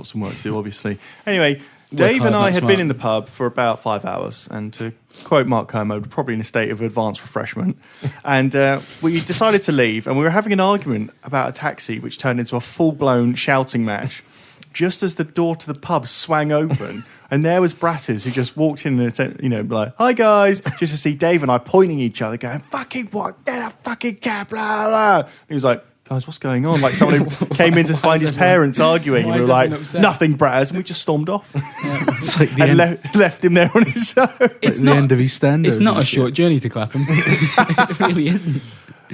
some work to do, obviously. Anyway, Dave and I had smart. been in the pub for about 5 hours, and to quote Mark Kermode, probably in a state of advanced refreshment. And we decided to leave, and we were having an argument about a taxi, which turned into a full-blown shouting match. Just as the door to the pub swang open, and there was Bratters who just walked in and said, like, "Hi guys," just to see Dave and I pointing at each other, going, "Fucking what? Get a fucking cab!" Blah blah. And he was like, "Guys, what's going on?" Like someone who came in to find his parents arguing, and we were like, "Nothing, Bratters," and we just stormed off. It's like the And end, left him there on his own. It's the not end of EastEnders. It's not a and shit. short journey to Clapham. It really isn't.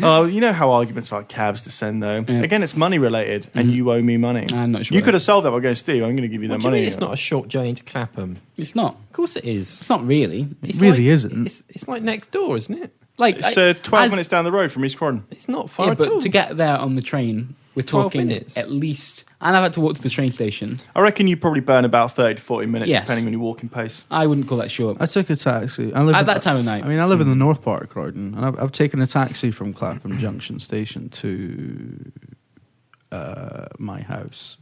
Oh, you know how arguments about cabs descend, though. Yeah. Again, it's money related, and you owe me money. I'm not sure. You could have solved that by going, "Steve, I'm going to give you that What do you money." mean it's not a short journey to Clapham? It's not. Of course it is. It's not really. It's really like, isn't. It's like next door, isn't it? Like It's 12 minutes down the road from East Croydon. It's not far Yeah, at all. but to get there on the train, we're 12 talking minutes. at least. And I've had to walk to the train station. I reckon you probably burn about 30 to 40 minutes, Yes. depending on your walking pace. I wouldn't call that short. I took a taxi. I live At that time of night. I mean, I live in the north part of Croydon, and I've taken a taxi from Clapham Junction Station to my house,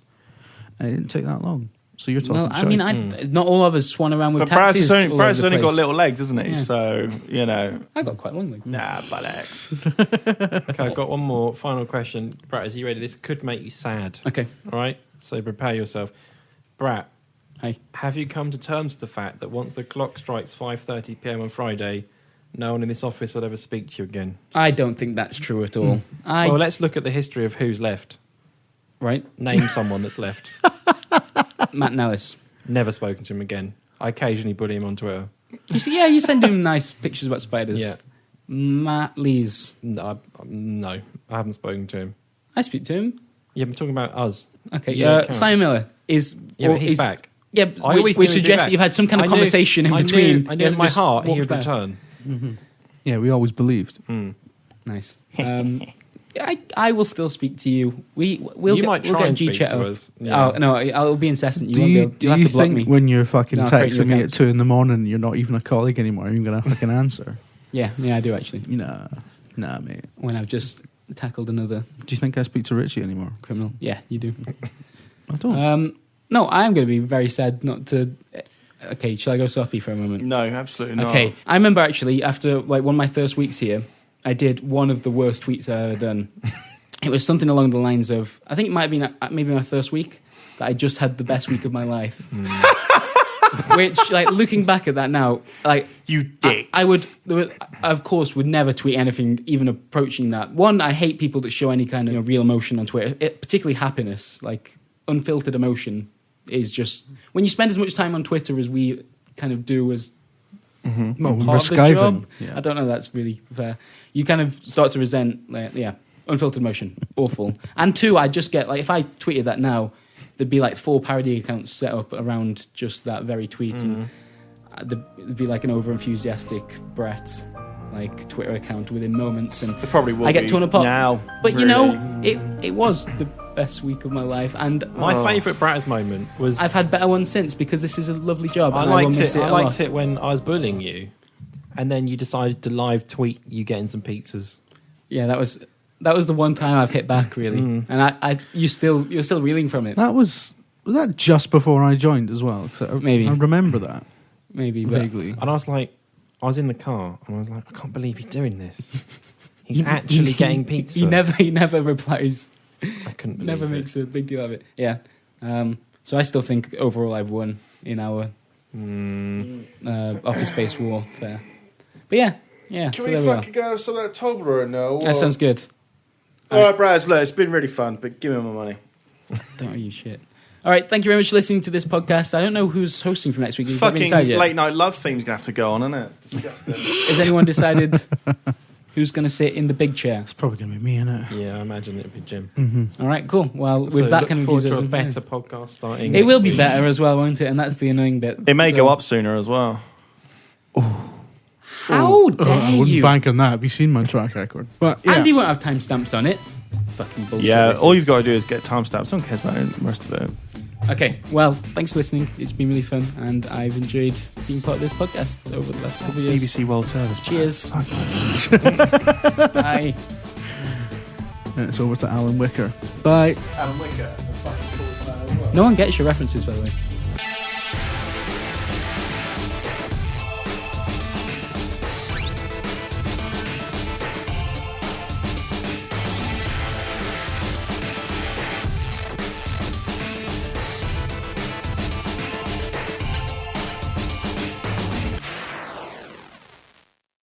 and it didn't take that long. So you're talking. Well, I mean, not all of us swan around with But Brad's taxis. only, all over Brad's the only got place. little legs, isn't he? Yeah. So, I got quite long legs. nah, buttocks. Okay, I've got one more final question. Brat, are you ready? This could make you sad. Okay. All right? So prepare yourself. Brat, Hey. have you come to terms with the fact that once the clock strikes 5:30 p.m. on Friday, no one in this office will ever speak to you again? I don't think that's true at all. Well, let's look at the history of who's left. Right? Name someone that's left. Matt Nellis. Never spoken to him again. I occasionally bully him on Twitter. You see, yeah, you send him nice pictures about spiders. Yeah. Matt Lees. No, I haven't spoken to him. I speak to him. Yeah, I'm talking about us. Okay, Yeah, can't. Simon Miller is. Yeah, but he's back. Yeah, I always which knew he'd be suggests back. that you've had some kind of I knew- conversation in I between. I He knew in hasn't my just heart he walked would back. return. Yeah, we always believed. Nice. I will still speak to you. We'll You get, might we'll try get and G speak chat to up. us. Yeah. Oh no, I'll be incessant. You Do won't be you, able, do you'll have you to block think me. when you're fucking No, I'll create texting new me at accounts. 2 a.m, you're not even a colleague anymore? You're going to fucking answer? Yeah, I do actually. Nah, mate. When I've just tackled another Do you think I speak to Richie anymore? criminal. Yeah, you do. I don't. No, I am going to be very sad not to. Okay, shall I go soppy for a moment? No, absolutely not. Okay, I remember actually after like one of my first weeks here, I did one of the worst tweets I've ever done. It was something along the lines of, I think it might have been maybe my first week, that I just had the best week of my life. Which, like, looking back at that now, like, You dick. I of course, would never tweet anything even approaching that. One, I hate people that show any kind of real emotion on Twitter, particularly happiness. Like, unfiltered emotion is just, when you spend as much time on Twitter as we kind of do as Well, part we're of the skiving. job. Yeah. I don't know. That's really fair. You kind of start to resent, unfiltered emotion, awful. And two, I just get like if I tweeted that now, there'd be like 4 parody accounts set up around just that very tweet, and there'd be like an over-enthusiastic Brett like Twitter account within moments, and It probably will I get be torn apart. now. But you really. know, it was the best week of my life, and My favourite Brat's moment was I've had better ones since because this is a lovely job. I and I will liked miss it. it. I a liked lot. it when I was bullying you, and then you decided to live tweet you getting some pizzas. Yeah, that was the one time I've hit back really, and you're still reeling from it. Was that just before I joined as well? 'Cause Maybe. I remember that Maybe, but vaguely. And I was like, I was in the car, and I was like, I can't believe he's doing this. He's actually getting pizza. He never replies. I couldn't believe Never it. makes a big deal of it. Yeah. So I still think overall I've won in our office-based warfare. But yeah. Can so we there we are. fucking go some of that Toblerone now? That sounds good. All right, Braz, look, it's been really fun, but give me my money. Don't owe you shit. All right, thank you very much for listening to this podcast. I don't know who's hosting for next week. Has that been Fucking decided yet? late night love theme's gonna have to go on, isn't it? It's disgusting. Has anyone decided who's going to sit in the big chair? It's probably going to be me, innit? Yeah, I imagine it'd be Jim. All right, cool. Well, with So that look kind of forward to a enthusiasm, better podcast starting. it will next be week. better as well, won't it? And that's the annoying bit. It may So- go up sooner as well. How dare I wouldn't you? bank on that. Have you seen my track record? But yeah. Andy won't have timestamps on it. Fucking bullshit. Yeah, this all is. you've got to do is get timestamps. No one cares about the rest of it. Okay, well, thanks for listening. It's been really fun, and I've enjoyed being part of this podcast over the last couple of years. BBC World Service. Cheers. Bye. And it's over to Alan Wicker. Bye. Alan Wicker. No one gets your references, by the way.